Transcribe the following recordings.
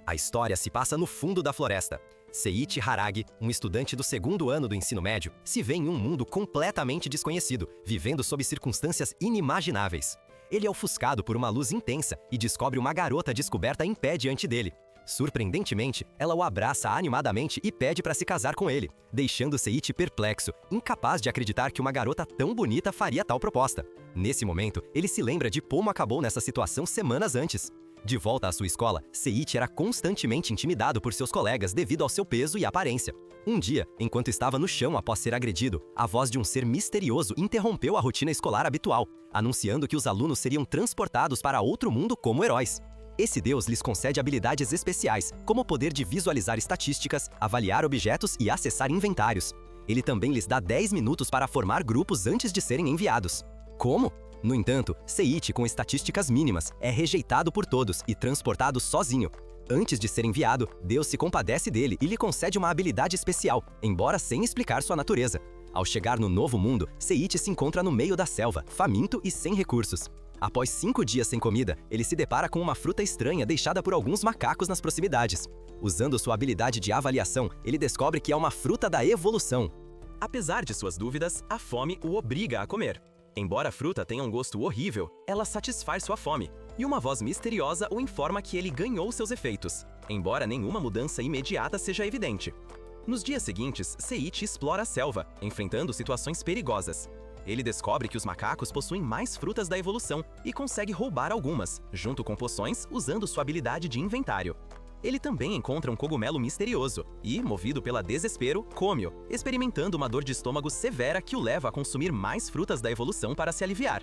A história se passa no fundo da floresta. Seiichi Haragi, um estudante do segundo ano do ensino médio, se vê em um mundo completamente desconhecido, vivendo sob circunstâncias inimagináveis. Ele é ofuscado por uma luz intensa e descobre uma garota descoberta em pé diante dele. Surpreendentemente, ela o abraça animadamente e pede para se casar com ele, deixando Seiichi perplexo, incapaz de acreditar que uma garota tão bonita faria tal proposta. Nesse momento, ele se lembra de como acabou nessa situação semanas antes. De volta à sua escola, Seiichi era constantemente intimidado por seus colegas devido ao seu peso e aparência. Um dia, enquanto estava no chão após ser agredido, a voz de um ser misterioso interrompeu a rotina escolar habitual, anunciando que os alunos seriam transportados para outro mundo como heróis. Esse deus lhes concede habilidades especiais, como o poder de visualizar estatísticas, avaliar objetos e acessar inventários. Ele também lhes dá 10 minutos para formar grupos antes de serem enviados. Como? No entanto, Seiichi, com estatísticas mínimas, é rejeitado por todos e transportado sozinho. Antes de ser enviado, Deus se compadece dele e lhe concede uma habilidade especial, embora sem explicar sua natureza. Ao chegar no novo mundo, Seiichi se encontra no meio da selva, faminto e sem recursos. Após 5 dias sem comida, ele se depara com uma fruta estranha deixada por alguns macacos nas proximidades. Usando sua habilidade de avaliação, ele descobre que é uma fruta da evolução. Apesar de suas dúvidas, a fome o obriga a comer. Embora a fruta tenha um gosto horrível, ela satisfaz sua fome, e uma voz misteriosa o informa que ele ganhou seus efeitos, embora nenhuma mudança imediata seja evidente. Nos dias seguintes, Seiichi explora a selva, enfrentando situações perigosas. Ele descobre que os macacos possuem mais frutas da evolução e consegue roubar algumas, junto com poções, usando sua habilidade de inventário. Ele também encontra um cogumelo misterioso e, movido pela desespero, come-o, experimentando uma dor de estômago severa que o leva a consumir mais frutas da evolução para se aliviar.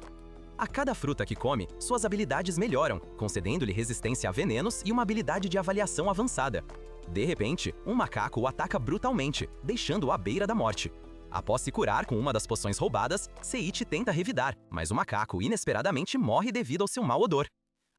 A cada fruta que come, suas habilidades melhoram, concedendo-lhe resistência a venenos e uma habilidade de avaliação avançada. De repente, um macaco o ataca brutalmente, deixando-o à beira da morte. Após se curar com uma das poções roubadas, Seiichi tenta revidar, mas o macaco inesperadamente morre devido ao seu mau odor.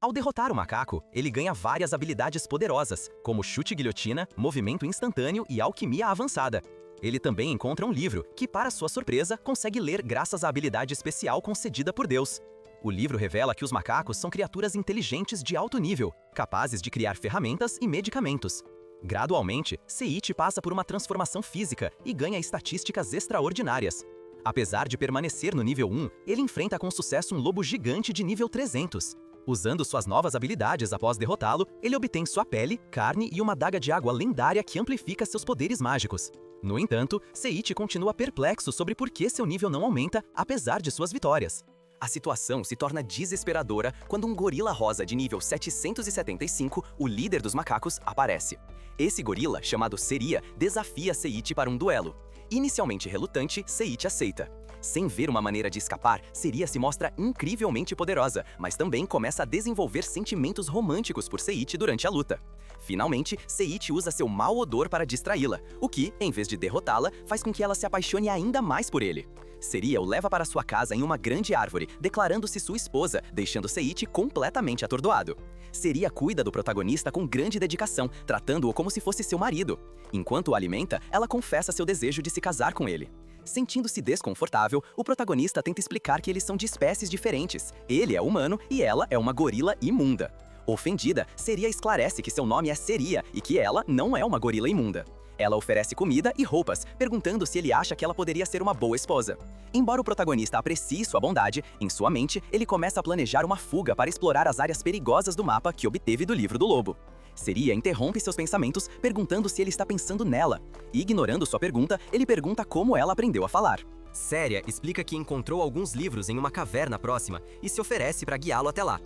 Ao derrotar o macaco, ele ganha várias habilidades poderosas, como chute-guilhotina, movimento instantâneo e alquimia avançada. Ele também encontra um livro, que, para sua surpresa, consegue ler graças à habilidade especial concedida por Deus. O livro revela que os macacos são criaturas inteligentes de alto nível, capazes de criar ferramentas e medicamentos. Gradualmente, Seiichi passa por uma transformação física e ganha estatísticas extraordinárias. Apesar de permanecer no nível 1, ele enfrenta com sucesso um lobo gigante de nível 300. Usando suas novas habilidades após derrotá-lo, ele obtém sua pele, carne e uma adaga de água lendária que amplifica seus poderes mágicos. No entanto, Seiichi continua perplexo sobre por que seu nível não aumenta, apesar de suas vitórias. A situação se torna desesperadora quando um gorila rosa de nível 775, o líder dos macacos, aparece. Esse gorila, chamado Seria, desafia Seiichi para um duelo. Inicialmente relutante, Seiichi aceita. Sem ver uma maneira de escapar, Seria se mostra incrivelmente poderosa, mas também começa a desenvolver sentimentos românticos por Seiichi durante a luta. Finalmente, Seiichi usa seu mau odor para distraí-la, o que, em vez de derrotá-la, faz com que ela se apaixone ainda mais por ele. Seria o leva para sua casa em uma grande árvore, declarando-se sua esposa, deixando Seiichi completamente atordoado. Seria cuida do protagonista com grande dedicação, tratando-o como se fosse seu marido. Enquanto o alimenta, ela confessa seu desejo de se casar com ele. Sentindo-se desconfortável, o protagonista tenta explicar que eles são de espécies diferentes. Ele é humano e ela é uma gorila imunda. Ofendida, Seria esclarece que seu nome é Seria e que ela não é uma gorila imunda. Ela oferece comida e roupas, perguntando se ele acha que ela poderia ser uma boa esposa. Embora o protagonista aprecie sua bondade, em sua mente, ele começa a planejar uma fuga para explorar as áreas perigosas do mapa que obteve do livro do lobo. Seria interrompe seus pensamentos, perguntando se ele está pensando nela. E, ignorando sua pergunta, ele pergunta como ela aprendeu a falar. Seria explica que encontrou alguns livros em uma caverna próxima e se oferece para guiá-lo até lá.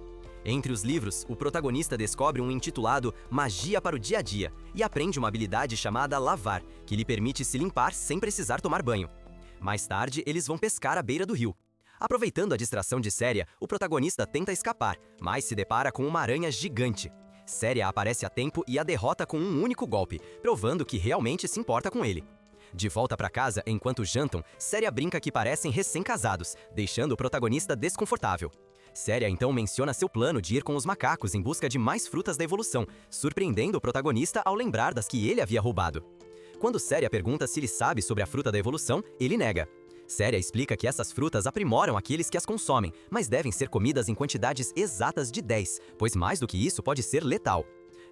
Entre os livros, o protagonista descobre um intitulado Magia para o Dia a Dia e aprende uma habilidade chamada Lavar, que lhe permite se limpar sem precisar tomar banho. Mais tarde, eles vão pescar à beira do rio. Aproveitando a distração de Seria, o protagonista tenta escapar, mas se depara com uma aranha gigante. Seria aparece a tempo e a derrota com um único golpe, provando que realmente se importa com ele. De volta para casa, enquanto jantam, Seria brinca que parecem recém-casados, deixando o protagonista desconfortável. Seria então menciona seu plano de ir com os macacos em busca de mais frutas da evolução, surpreendendo o protagonista ao lembrar das que ele havia roubado. Quando Seria pergunta se ele sabe sobre a fruta da evolução, ele nega. Seria explica que essas frutas aprimoram aqueles que as consomem, mas devem ser comidas em quantidades exatas de 10, pois mais do que isso pode ser letal.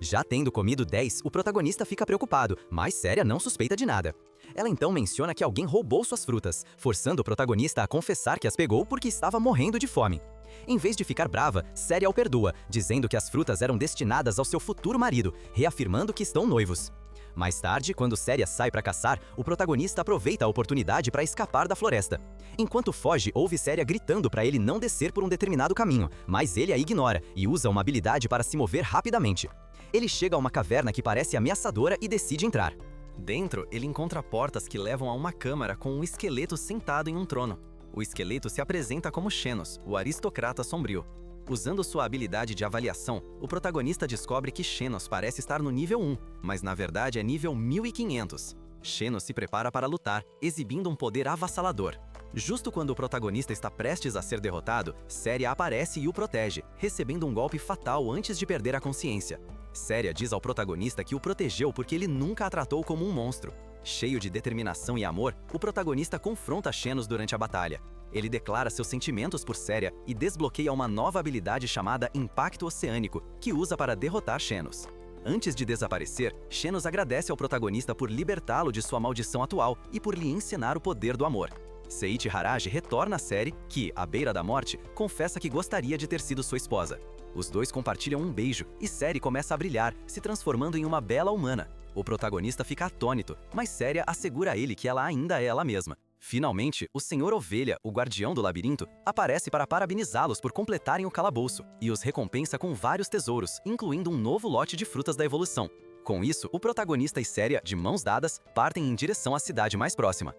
Já tendo comido 10, o protagonista fica preocupado, mas Séria não suspeita de nada. Ela então menciona que alguém roubou suas frutas, forçando o protagonista a confessar que as pegou porque estava morrendo de fome. Em vez de ficar brava, Séria o perdoa, dizendo que as frutas eram destinadas ao seu futuro marido, reafirmando que estão noivos. Mais tarde, quando Séria sai para caçar, o protagonista aproveita a oportunidade para escapar da floresta. Enquanto foge, ouve Séria gritando para ele não descer por um determinado caminho, mas ele a ignora e usa uma habilidade para se mover rapidamente. Ele chega a uma caverna que parece ameaçadora e decide entrar. Dentro, ele encontra portas que levam a uma câmara com um esqueleto sentado em um trono. O esqueleto se apresenta como Xenos, o aristocrata sombrio. Usando sua habilidade de avaliação, o protagonista descobre que Xenos parece estar no nível 1, mas na verdade é nível 1500. Xenos se prepara para lutar, exibindo um poder avassalador. Justo quando o protagonista está prestes a ser derrotado, Séria aparece e o protege, recebendo um golpe fatal antes de perder a consciência. Séria diz ao protagonista que o protegeu porque ele nunca a tratou como um monstro. Cheio de determinação e amor, o protagonista confronta Xenos durante a batalha. Ele declara seus sentimentos por Séria e desbloqueia uma nova habilidade chamada Impacto Oceânico, que usa para derrotar Xenos. Antes de desaparecer, Xenos agradece ao protagonista por libertá-lo de sua maldição atual e por lhe ensinar o poder do amor. Seiichi Haragi retorna à série, que, à beira da morte, confessa que gostaria de ter sido sua esposa. Os dois compartilham um beijo e Série começa a brilhar, se transformando em uma bela humana. O protagonista fica atônito, mas Séria assegura a ele que ela ainda é ela mesma. Finalmente, o Senhor Ovelha, o guardião do labirinto, aparece para parabenizá-los por completarem o calabouço e os recompensa com vários tesouros, incluindo um novo lote de frutas da evolução. Com isso, o protagonista e Séria, de mãos dadas, partem em direção à cidade mais próxima.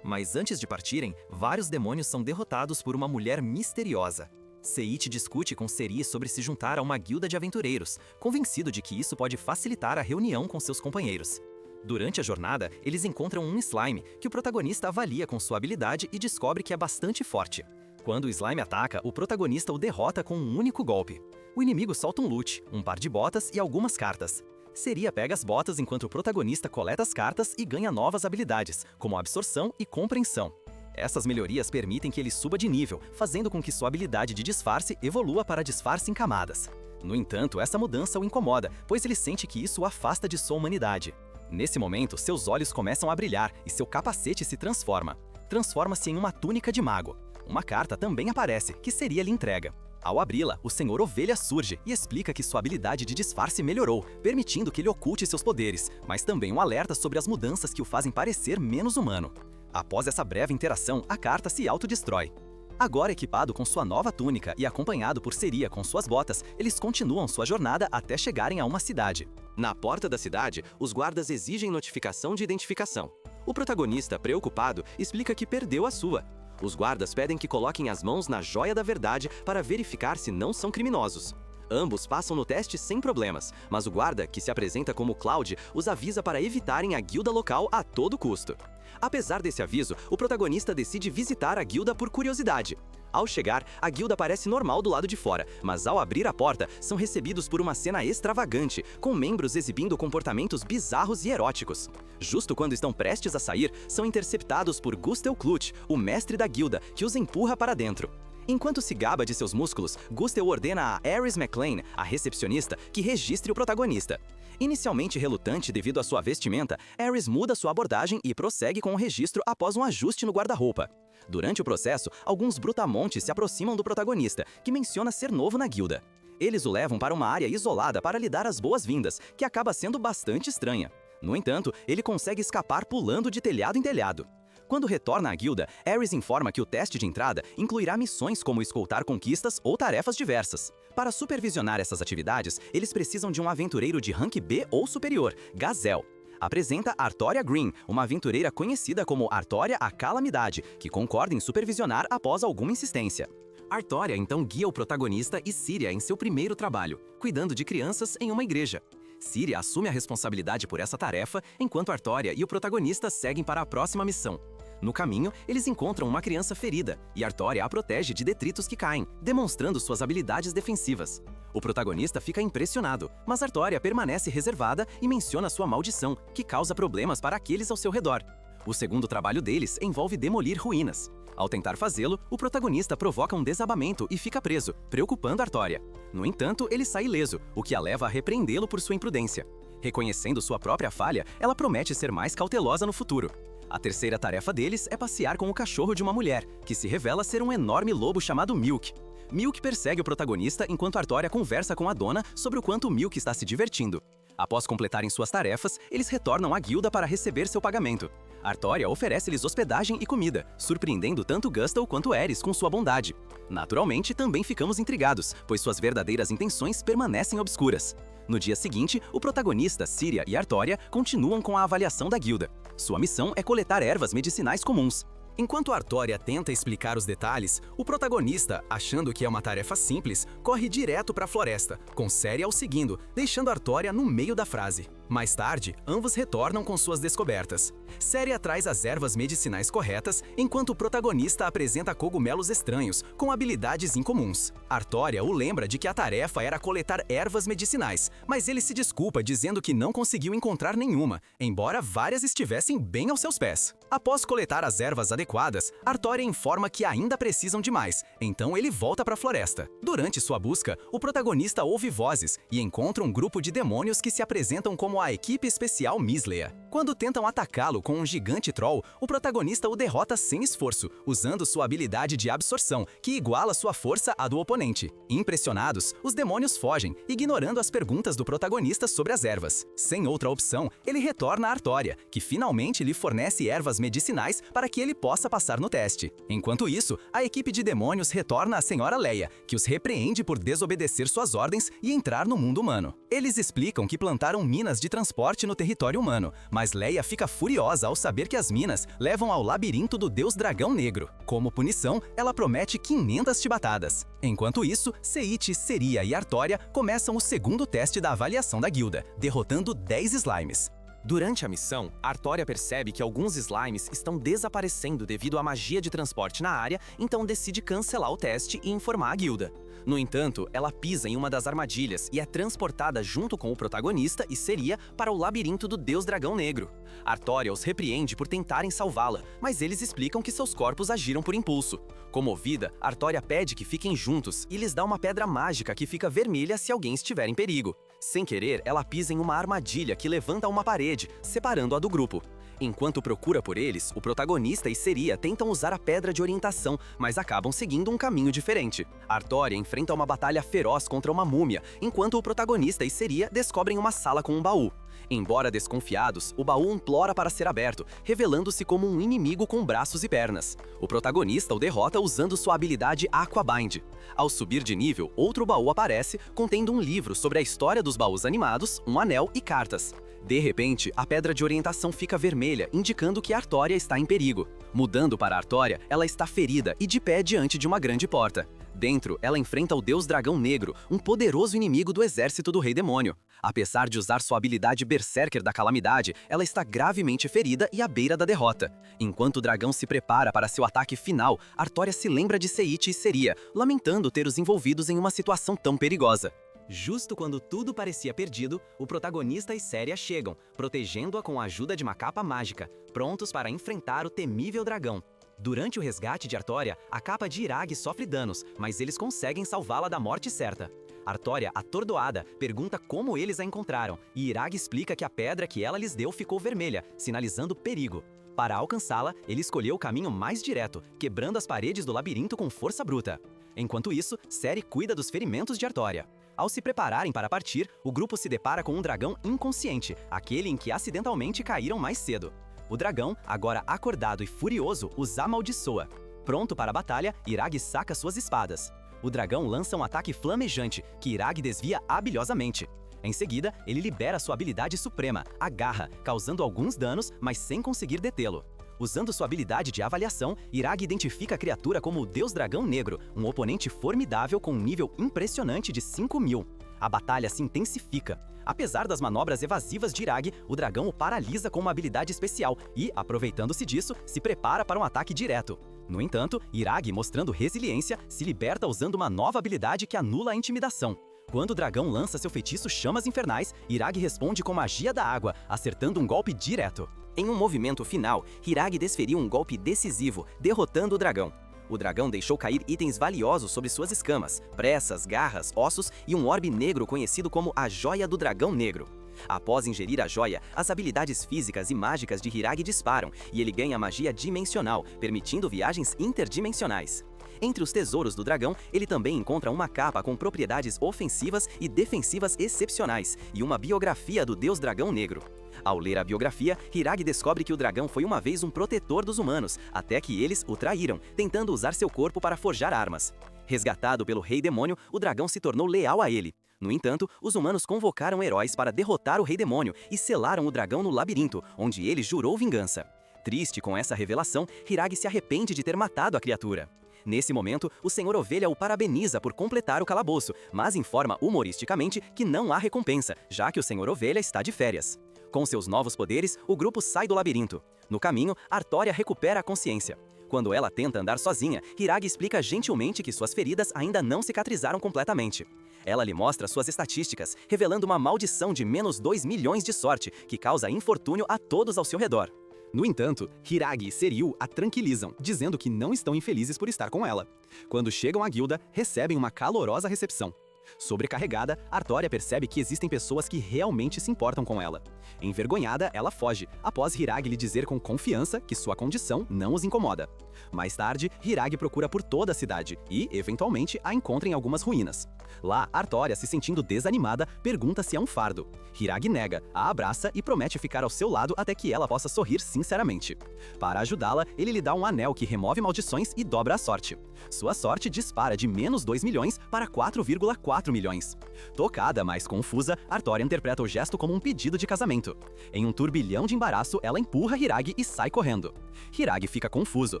Mas antes de partirem, vários demônios são derrotados por uma mulher misteriosa. Seiichi discute com Seri sobre se juntar a uma guilda de aventureiros, convencido de que isso pode facilitar a reunião com seus companheiros. Durante a jornada, eles encontram um slime, que o protagonista avalia com sua habilidade e descobre que é bastante forte. Quando o slime ataca, o protagonista o derrota com um único golpe. O inimigo solta um loot, um par de botas e algumas cartas. Seria pega as botas enquanto o protagonista coleta as cartas e ganha novas habilidades, como absorção e compreensão. Essas melhorias permitem que ele suba de nível, fazendo com que sua habilidade de disfarce evolua para disfarce em camadas. No entanto, essa mudança o incomoda, pois ele sente que isso o afasta de sua humanidade. Nesse momento, seus olhos começam a brilhar e seu capacete se transforma. Transforma-se em uma túnica de mago. Uma carta também aparece, que Seria lhe entrega. Ao abri-la, o Senhor Ovelha surge e explica que sua habilidade de disfarce melhorou, permitindo que ele oculte seus poderes, mas também um alerta sobre as mudanças que o fazem parecer menos humano. Após essa breve interação, a carta se autodestrói. Agora equipado com sua nova túnica e acompanhado por Seria com suas botas, eles continuam sua jornada até chegarem a uma cidade. Na porta da cidade, os guardas exigem notificação de identificação. O protagonista, preocupado, explica que perdeu a sua. Os guardas pedem que coloquem as mãos na joia da verdade para verificar se não são criminosos. Ambos passam no teste sem problemas, mas o guarda, que se apresenta como Cloud, os avisa para evitarem a guilda local a todo custo. Apesar desse aviso, o protagonista decide visitar a guilda por curiosidade. Ao chegar, a guilda parece normal do lado de fora, mas ao abrir a porta, são recebidos por uma cena extravagante, com membros exibindo comportamentos bizarros e eróticos. Justo quando estão prestes a sair, são interceptados por Gustel Clutch, o mestre da guilda, que os empurra para dentro. Enquanto se gaba de seus músculos, Gustel ordena a Ares McLean, a recepcionista, que registre o protagonista. Inicialmente relutante devido à sua vestimenta, Ares muda sua abordagem e prossegue com o registro após um ajuste no guarda-roupa. Durante o processo, alguns brutamontes se aproximam do protagonista, que menciona ser novo na guilda. Eles o levam para uma área isolada para lhe dar as boas-vindas, que acaba sendo bastante estranha. No entanto, ele consegue escapar pulando de telhado em telhado. Quando retorna à guilda, Ares informa que o teste de entrada incluirá missões como escoltar conquistas ou tarefas diversas. Para supervisionar essas atividades, eles precisam de um aventureiro de rank B ou superior, Gazelle. Apresenta Artória Green, uma aventureira conhecida como Artória a Calamidade, que concorda em supervisionar após alguma insistência. Artória então guia o protagonista e Síria em seu primeiro trabalho, cuidando de crianças em uma igreja. Síria assume a responsabilidade por essa tarefa, enquanto Artória e o protagonista seguem para a próxima missão. No caminho, eles encontram uma criança ferida, e Artória a protege de detritos que caem, demonstrando suas habilidades defensivas. O protagonista fica impressionado, mas Artória permanece reservada e menciona sua maldição, que causa problemas para aqueles ao seu redor. O segundo trabalho deles envolve demolir ruínas. Ao tentar fazê-lo, o protagonista provoca um desabamento e fica preso, preocupando Artória. No entanto, ele sai ileso, o que a leva a repreendê-lo por sua imprudência. Reconhecendo sua própria falha, ela promete ser mais cautelosa no futuro. A terceira tarefa deles é passear com o cachorro de uma mulher, que se revela ser um enorme lobo chamado Milk. Milk persegue o protagonista enquanto Artória conversa com a dona sobre o quanto Milk está se divertindo. Após completarem suas tarefas, eles retornam à guilda para receber seu pagamento. Artória oferece-lhes hospedagem e comida, surpreendendo tanto Gustal quanto Eris com sua bondade. Naturalmente, também ficamos intrigados, pois suas verdadeiras intenções permanecem obscuras. No dia seguinte, o protagonista, Síria e Artória continuam com a avaliação da guilda. Sua missão é coletar ervas medicinais comuns. Enquanto Artória tenta explicar os detalhes, o protagonista, achando que é uma tarefa simples, corre direto para a floresta, com Séria o seguindo, deixando Artória no meio da frase. Mais tarde, ambos retornam com suas descobertas. Séria traz as ervas medicinais corretas, enquanto o protagonista apresenta cogumelos estranhos, com habilidades incomuns. Artória o lembra de que a tarefa era coletar ervas medicinais, mas ele se desculpa dizendo que não conseguiu encontrar nenhuma, embora várias estivessem bem aos seus pés. Após coletar as ervas adequadas, Artória informa que ainda precisam de mais, então ele volta para a floresta. Durante sua busca, o protagonista ouve vozes e encontra um grupo de demônios que se apresentam como a equipe especial Misleia. Quando tentam atacá-lo com um gigante troll, o protagonista o derrota sem esforço, usando sua habilidade de absorção, que iguala sua força à do oponente. Impressionados, os demônios fogem, ignorando as perguntas do protagonista sobre as ervas. Sem outra opção, ele retorna a Artória, que finalmente lhe fornece ervas medicinais para que ele possa passar no teste. Enquanto isso, a equipe de demônios retorna à Senhora Leia, que os repreende por desobedecer suas ordens e entrar no mundo humano. Eles explicam que plantaram minas de transporte no território humano, mas Leia fica furiosa ao saber que as minas levam ao labirinto do Deus Dragão Negro. Como punição, ela promete 500 chibatadas. Enquanto isso, Seit, Seria e Artória começam o segundo teste da avaliação da guilda, derrotando 10 slimes. Durante a missão, Artória percebe que alguns slimes estão desaparecendo devido à magia de transporte na área, então decide cancelar o teste e informar a guilda. No entanto, ela pisa em uma das armadilhas e é transportada junto com o protagonista e Seria para o labirinto do Deus Dragão Negro. Artória os repreende por tentarem salvá-la, mas eles explicam que seus corpos agiram por impulso. Comovida, Artória pede que fiquem juntos e lhes dá uma pedra mágica que fica vermelha se alguém estiver em perigo. Sem querer, ela pisa em uma armadilha que levanta uma parede, separando-a do grupo. Enquanto procura por eles, o protagonista e Seria tentam usar a pedra de orientação, mas acabam seguindo um caminho diferente. Artória enfrenta uma batalha feroz contra uma múmia, enquanto o protagonista e Seria descobrem uma sala com um baú. Embora desconfiados, o baú implora para ser aberto, revelando-se como um inimigo com braços e pernas. O protagonista o derrota usando sua habilidade Aquabind. Ao subir de nível, outro baú aparece, contendo um livro sobre a história dos baús animados, um anel e cartas. De repente, a pedra de orientação fica vermelha, indicando que Artória está em perigo. Mudando para Artória, ela está ferida e de pé diante de uma grande porta. Dentro, ela enfrenta o Deus Dragão Negro, um poderoso inimigo do exército do Rei Demônio. Apesar de usar sua habilidade Berserker da Calamidade, ela está gravemente ferida e à beira da derrota. Enquanto o dragão se prepara para seu ataque final, Artória se lembra de Seit e Seria, lamentando ter os envolvidos em uma situação tão perigosa. Justo quando tudo parecia perdido, o protagonista e Séria chegam, protegendo-a com a ajuda de uma capa mágica, prontos para enfrentar o temível dragão. Durante o resgate de Artória, a capa de Irag sofre danos, mas eles conseguem salvá-la da morte certa. Artória, atordoada, pergunta como eles a encontraram, e Irag explica que a pedra que ela lhes deu ficou vermelha, sinalizando perigo. Para alcançá-la, ele escolheu o caminho mais direto, quebrando as paredes do labirinto com força bruta. Enquanto isso, Ciri cuida dos ferimentos de Artória. Ao se prepararem para partir, o grupo se depara com um dragão inconsciente, aquele em que acidentalmente caíram mais cedo. O dragão, agora acordado e furioso, os amaldiçoa. Pronto para a batalha, Irag saca suas espadas. O dragão lança um ataque flamejante, que Irag desvia habiliosamente. Em seguida, ele libera sua habilidade suprema, a Garra, causando alguns danos, mas sem conseguir detê-lo. Usando sua habilidade de avaliação, Irag identifica a criatura como o Deus Dragão Negro, um oponente formidável com um nível impressionante de 5.000. A batalha se intensifica. Apesar das manobras evasivas de Irag, o dragão o paralisa com uma habilidade especial e, aproveitando-se disso, se prepara para um ataque direto. No entanto, Irag, mostrando resiliência, se liberta usando uma nova habilidade que anula a intimidação. Quando o dragão lança seu feitiço Chamas Infernais, Hiragi responde com magia da água, acertando um golpe direto. Em um movimento final, Hiragi desferiu um golpe decisivo, derrotando o dragão. O dragão deixou cair itens valiosos sobre suas escamas, pressas, garras, ossos e um orbe negro conhecido como a Joia do Dragão Negro. Após ingerir a joia, as habilidades físicas e mágicas de Hiragi disparam e ele ganha magia dimensional, permitindo viagens interdimensionais. Entre os tesouros do dragão, ele também encontra uma capa com propriedades ofensivas e defensivas excepcionais e uma biografia do deus dragão negro. Ao ler a biografia, Hiragi descobre que o dragão foi uma vez um protetor dos humanos, até que eles o traíram, tentando usar seu corpo para forjar armas. Resgatado pelo Rei Demônio, o dragão se tornou leal a ele. No entanto, os humanos convocaram heróis para derrotar o Rei Demônio e selaram o dragão no labirinto, onde ele jurou vingança. Triste com essa revelação, Hiragi se arrepende de ter matado a criatura. Nesse momento, o Senhor Ovelha o parabeniza por completar o calabouço, mas informa humoristicamente que não há recompensa, já que o Senhor Ovelha está de férias. Com seus novos poderes, o grupo sai do labirinto. No caminho, Artória recupera a consciência. Quando ela tenta andar sozinha, Hiragi explica gentilmente que suas feridas ainda não cicatrizaram completamente. Ela lhe mostra suas estatísticas, revelando uma maldição de menos 2 milhões de sorte, que causa infortúnio a todos ao seu redor. No entanto, Hiragi e Seryu a tranquilizam, dizendo que não estão infelizes por estar com ela. Quando chegam à guilda, recebem uma calorosa recepção. Sobrecarregada, Artória percebe que existem pessoas que realmente se importam com ela. Envergonhada, ela foge, após Hiragi lhe dizer com confiança que sua condição não os incomoda. Mais tarde, Hiragi procura por toda a cidade e, eventualmente, a encontra em algumas ruínas. Lá, Artória, se sentindo desanimada, pergunta se é um fardo. Hiragi nega, a abraça e promete ficar ao seu lado até que ela possa sorrir sinceramente. Para ajudá-la, ele lhe dá um anel que remove maldições e dobra a sorte. Sua sorte dispara de menos 2 milhões para 4,4 milhões. Tocada, mas confusa, Artória interpreta o gesto como um pedido de casamento. Em um turbilhão de embaraço, ela empurra Hiragi e sai correndo. Hiragi fica confuso,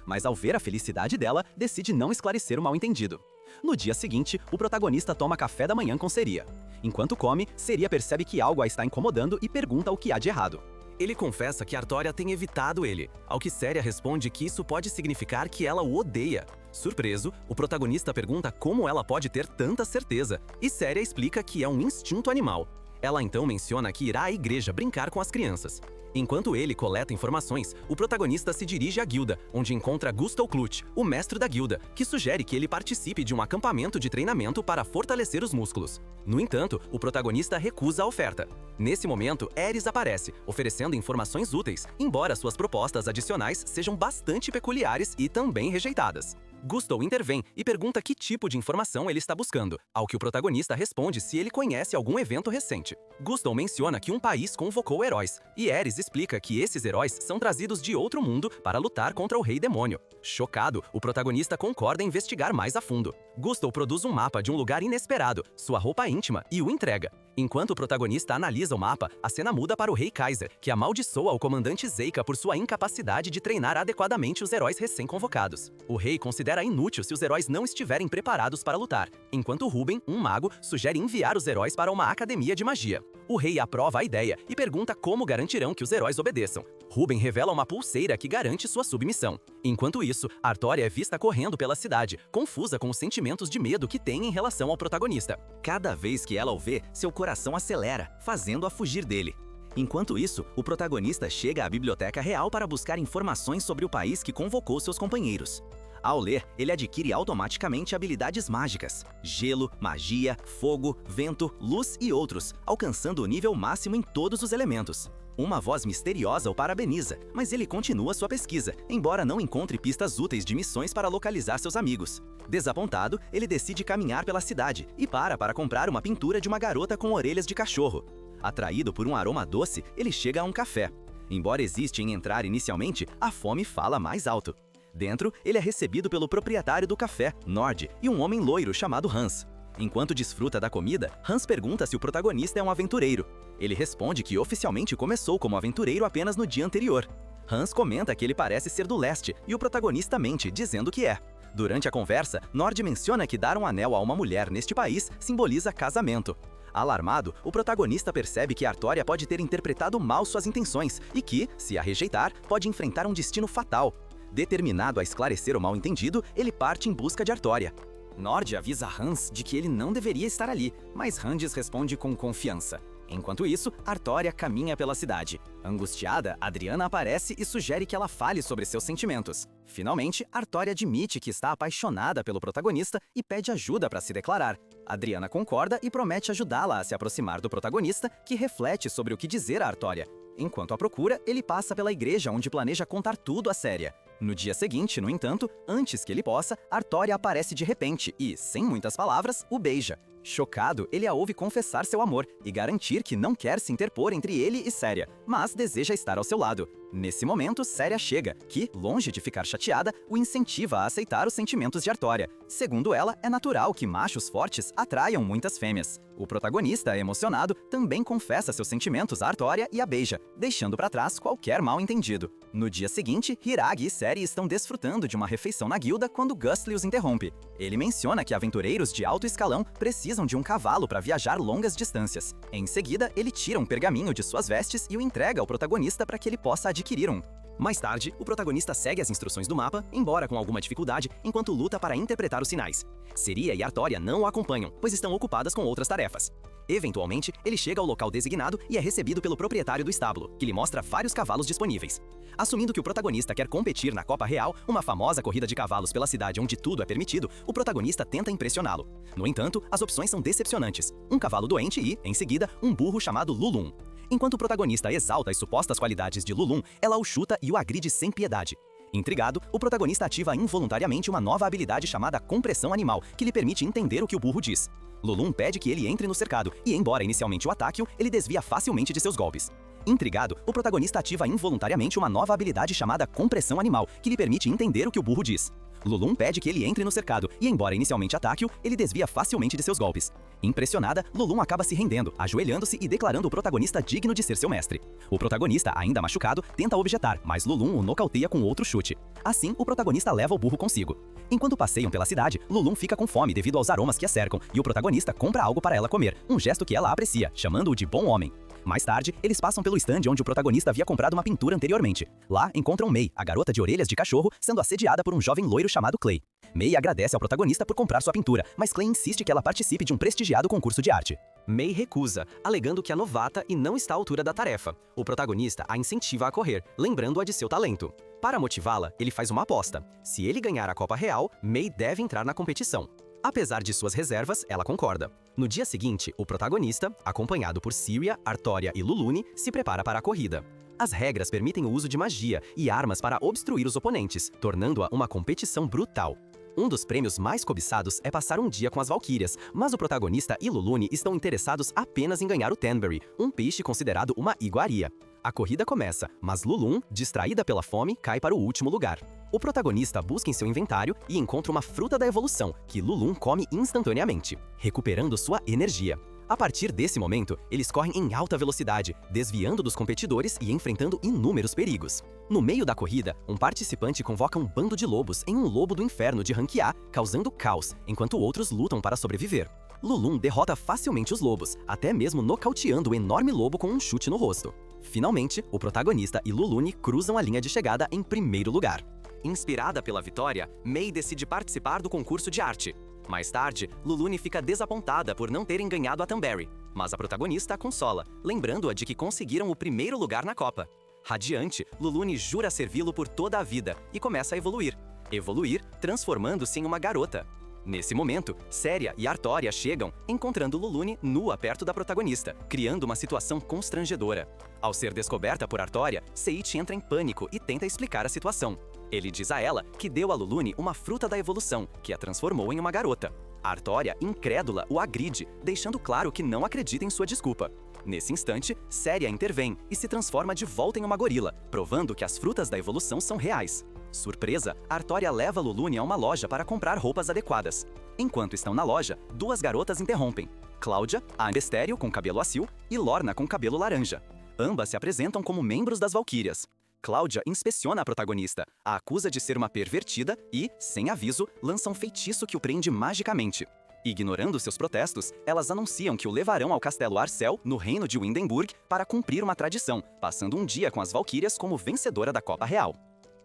mas ao ver a felicidade dela, decide não esclarecer o mal-entendido. No dia seguinte, o protagonista toma café da manhã com Seria. Enquanto come, Seria percebe que algo a está incomodando e pergunta o que há de errado. Ele confessa que Artória tem evitado ele, ao que Seria responde que isso pode significar que ela o odeia. Surpreso, o protagonista pergunta como ela pode ter tanta certeza, e Seria explica que é um instinto animal. Ela então menciona que irá à igreja brincar com as crianças. Enquanto ele coleta informações, o protagonista se dirige à guilda, onde encontra Gustav Klutch, o mestre da guilda, que sugere que ele participe de um acampamento de treinamento para fortalecer os músculos. No entanto, o protagonista recusa a oferta. Nesse momento, Ares aparece, oferecendo informações úteis, embora suas propostas adicionais sejam bastante peculiares e também rejeitadas. Gustav intervém e pergunta que tipo de informação ele está buscando, ao que o protagonista responde se ele conhece algum evento recente. Gustav menciona que um país convocou heróis, e Ares explica que esses heróis são trazidos de outro mundo para lutar contra o Rei Demônio. Chocado, o protagonista concorda em investigar mais a fundo. Gustav produz um mapa de um lugar inesperado, sua roupa íntima, e o entrega. Enquanto o protagonista analisa o mapa, a cena muda para o Rei Kaiser, que amaldiçoa o comandante Zeika por sua incapacidade de treinar adequadamente os heróis recém-convocados. O rei considera inútil se os heróis não estiverem preparados para lutar, enquanto Ruben, um mago, sugere enviar os heróis para uma academia de magia. O rei aprova a ideia e pergunta como garantirão que os heróis obedeçam. Ruben revela uma pulseira que garante sua submissão. Enquanto isso, Artória é vista correndo pela cidade, confusa com os sentimentos de medo que tem em relação ao protagonista. Cada vez que ela o vê, seu coração acelera, fazendo-a fugir dele. Enquanto isso, o protagonista chega à Biblioteca Real para buscar informações sobre o país que convocou seus companheiros. Ao ler, ele adquire automaticamente habilidades mágicas: gelo, magia, fogo, vento, luz e outros, alcançando o nível máximo em todos os elementos. Uma voz misteriosa o parabeniza, mas ele continua sua pesquisa, embora não encontre pistas úteis de missões para localizar seus amigos. Desapontado, ele decide caminhar pela cidade e para comprar uma pintura de uma garota com orelhas de cachorro. Atraído por um aroma doce, ele chega a um café. Embora hesite em entrar inicialmente, a fome fala mais alto. Dentro, ele é recebido pelo proprietário do café, Nord, e um homem loiro chamado Hans. Enquanto desfruta da comida, Hans pergunta se o protagonista é um aventureiro. Ele responde que oficialmente começou como aventureiro apenas no dia anterior. Hans comenta que ele parece ser do leste, e o protagonista mente, dizendo que é. Durante a conversa, Nord menciona que dar um anel a uma mulher neste país simboliza casamento. Alarmado, o protagonista percebe que Artória pode ter interpretado mal suas intenções e que, se a rejeitar, pode enfrentar um destino fatal. Determinado a esclarecer o mal-entendido, ele parte em busca de Artória. Nord avisa Hans de que ele não deveria estar ali, mas Hans responde com confiança. Enquanto isso, Artória caminha pela cidade. Angustiada, Adriana aparece e sugere que ela fale sobre seus sentimentos. Finalmente, Artória admite que está apaixonada pelo protagonista e pede ajuda para se declarar. Adriana concorda e promete ajudá-la a se aproximar do protagonista, que reflete sobre o que dizer a Artória. Enquanto a procura, ele passa pela igreja onde planeja contar tudo à Séria. No dia seguinte, no entanto, antes que ele possa, Artória aparece de repente e, sem muitas palavras, o beija. Chocado, ele a ouve confessar seu amor e garantir que não quer se interpor entre ele e Séria, mas deseja estar ao seu lado. Nesse momento, Séria chega, que, longe de ficar chateada, o incentiva a aceitar os sentimentos de Artória. Segundo ela, é natural que machos fortes atraiam muitas fêmeas. O protagonista, emocionado, também confessa seus sentimentos a Artória e a beija, deixando para trás qualquer mal-entendido. No dia seguinte, Hiragi e Séria estão desfrutando de uma refeição na guilda quando Gustly os interrompe. Ele menciona que aventureiros de alto escalão precisam de um cavalo para viajar longas distâncias. Em seguida, ele tira um pergaminho de suas vestes e o entrega ao protagonista para que ele possa adquirir um. Mais tarde, o protagonista segue as instruções do mapa, embora com alguma dificuldade, enquanto luta para interpretar os sinais. Seria e Artória não o acompanham, pois estão ocupadas com outras tarefas. Eventualmente, ele chega ao local designado e é recebido pelo proprietário do estábulo, que lhe mostra vários cavalos disponíveis. Assumindo que o protagonista quer competir na Copa Real, uma famosa corrida de cavalos pela cidade onde tudo é permitido, o protagonista tenta impressioná-lo. No entanto, as opções são decepcionantes. Um cavalo doente e, em seguida, um burro chamado Lulum. Enquanto o protagonista exalta as supostas qualidades de Lulum, ela o chuta e o agride sem piedade. Intrigado, o protagonista ativa involuntariamente uma nova habilidade chamada Compressão Animal, que lhe permite entender o que o burro diz. Lulum pede que ele entre no cercado, e embora inicialmente o ataque, ele desvia facilmente de seus golpes. Intrigado, o protagonista ativa involuntariamente uma nova habilidade chamada Compressão Animal, que lhe permite entender o que o burro diz. Lulum pede que ele entre no cercado, e embora inicialmente ataque-o, ele desvia facilmente de seus golpes. Impressionada, Lulum acaba se rendendo, ajoelhando-se e declarando o protagonista digno de ser seu mestre. O protagonista, ainda machucado, tenta objetar, mas Lulum o nocauteia com outro chute. Assim, o protagonista leva o burro consigo. Enquanto passeiam pela cidade, Lulum fica com fome devido aos aromas que a cercam, e o protagonista compra algo para ela comer, um gesto que ela aprecia, chamando-o de bom homem. Mais tarde, eles passam pelo stand onde o protagonista havia comprado uma pintura anteriormente. Lá, encontram May, a garota de orelhas de cachorro, sendo assediada por um jovem loiro chamado Clay. May agradece ao protagonista por comprar sua pintura, mas Clay insiste que ela participe de um prestigiado concurso de arte. May recusa, alegando que é novata e não está à altura da tarefa. O protagonista a incentiva a correr, lembrando-a de seu talento. Para motivá-la, ele faz uma aposta. Se ele ganhar a Copa Real, May deve entrar na competição. Apesar de suas reservas, ela concorda. No dia seguinte, o protagonista, acompanhado por Syria, Artória e Lulune, se prepara para a corrida. As regras permitem o uso de magia e armas para obstruir os oponentes, tornando-a uma competição brutal. Um dos prêmios mais cobiçados é passar um dia com as Valquírias, mas o protagonista e Lulune estão interessados apenas em ganhar o Tanberry, um peixe considerado uma iguaria. A corrida começa, mas Lulum, distraída pela fome, cai para o último lugar. O protagonista busca em seu inventário e encontra uma fruta da evolução, que Lulum come instantaneamente, recuperando sua energia. A partir desse momento, eles correm em alta velocidade, desviando dos competidores e enfrentando inúmeros perigos. No meio da corrida, um participante convoca um bando de lobos em um lobo do inferno de rank A, causando caos, enquanto outros lutam para sobreviver. Lulum derrota facilmente os lobos, até mesmo nocauteando o enorme lobo com um chute no rosto. Finalmente, o protagonista e Lulune cruzam a linha de chegada em primeiro lugar. Inspirada pela vitória, May decide participar do concurso de arte. Mais tarde, Lulune fica desapontada por não terem ganhado a Tanberry, mas a protagonista a consola, lembrando-a de que conseguiram o primeiro lugar na Copa. Radiante, Lulune jura servi-lo por toda a vida e começa a evoluir. Evoluir, transformando-se em uma garota. Nesse momento, Séria e Artória chegam, encontrando Lulune nua perto da protagonista, criando uma situação constrangedora. Ao ser descoberta por Artória, Seiichi entra em pânico e tenta explicar a situação. Ele diz a ela que deu a Lulune uma fruta da evolução, que a transformou em uma garota. Artória, incrédula, o agride, deixando claro que não acredita em sua desculpa. Nesse instante, Séria intervém e se transforma de volta em uma gorila, provando que as frutas da evolução são reais. Surpresa, Artória leva Lulune a uma loja para comprar roupas adequadas. Enquanto estão na loja, duas garotas interrompem. Cláudia, a estéril com cabelo acil, e Lorna com cabelo laranja. Ambas se apresentam como membros das Valquírias. Cláudia inspeciona a protagonista, a acusa de ser uma pervertida e, sem aviso, lança um feitiço que o prende magicamente. Ignorando seus protestos, elas anunciam que o levarão ao Castelo Arcel, no reino de Windenburg, para cumprir uma tradição, passando um dia com as Valquírias como vencedora da Copa Real.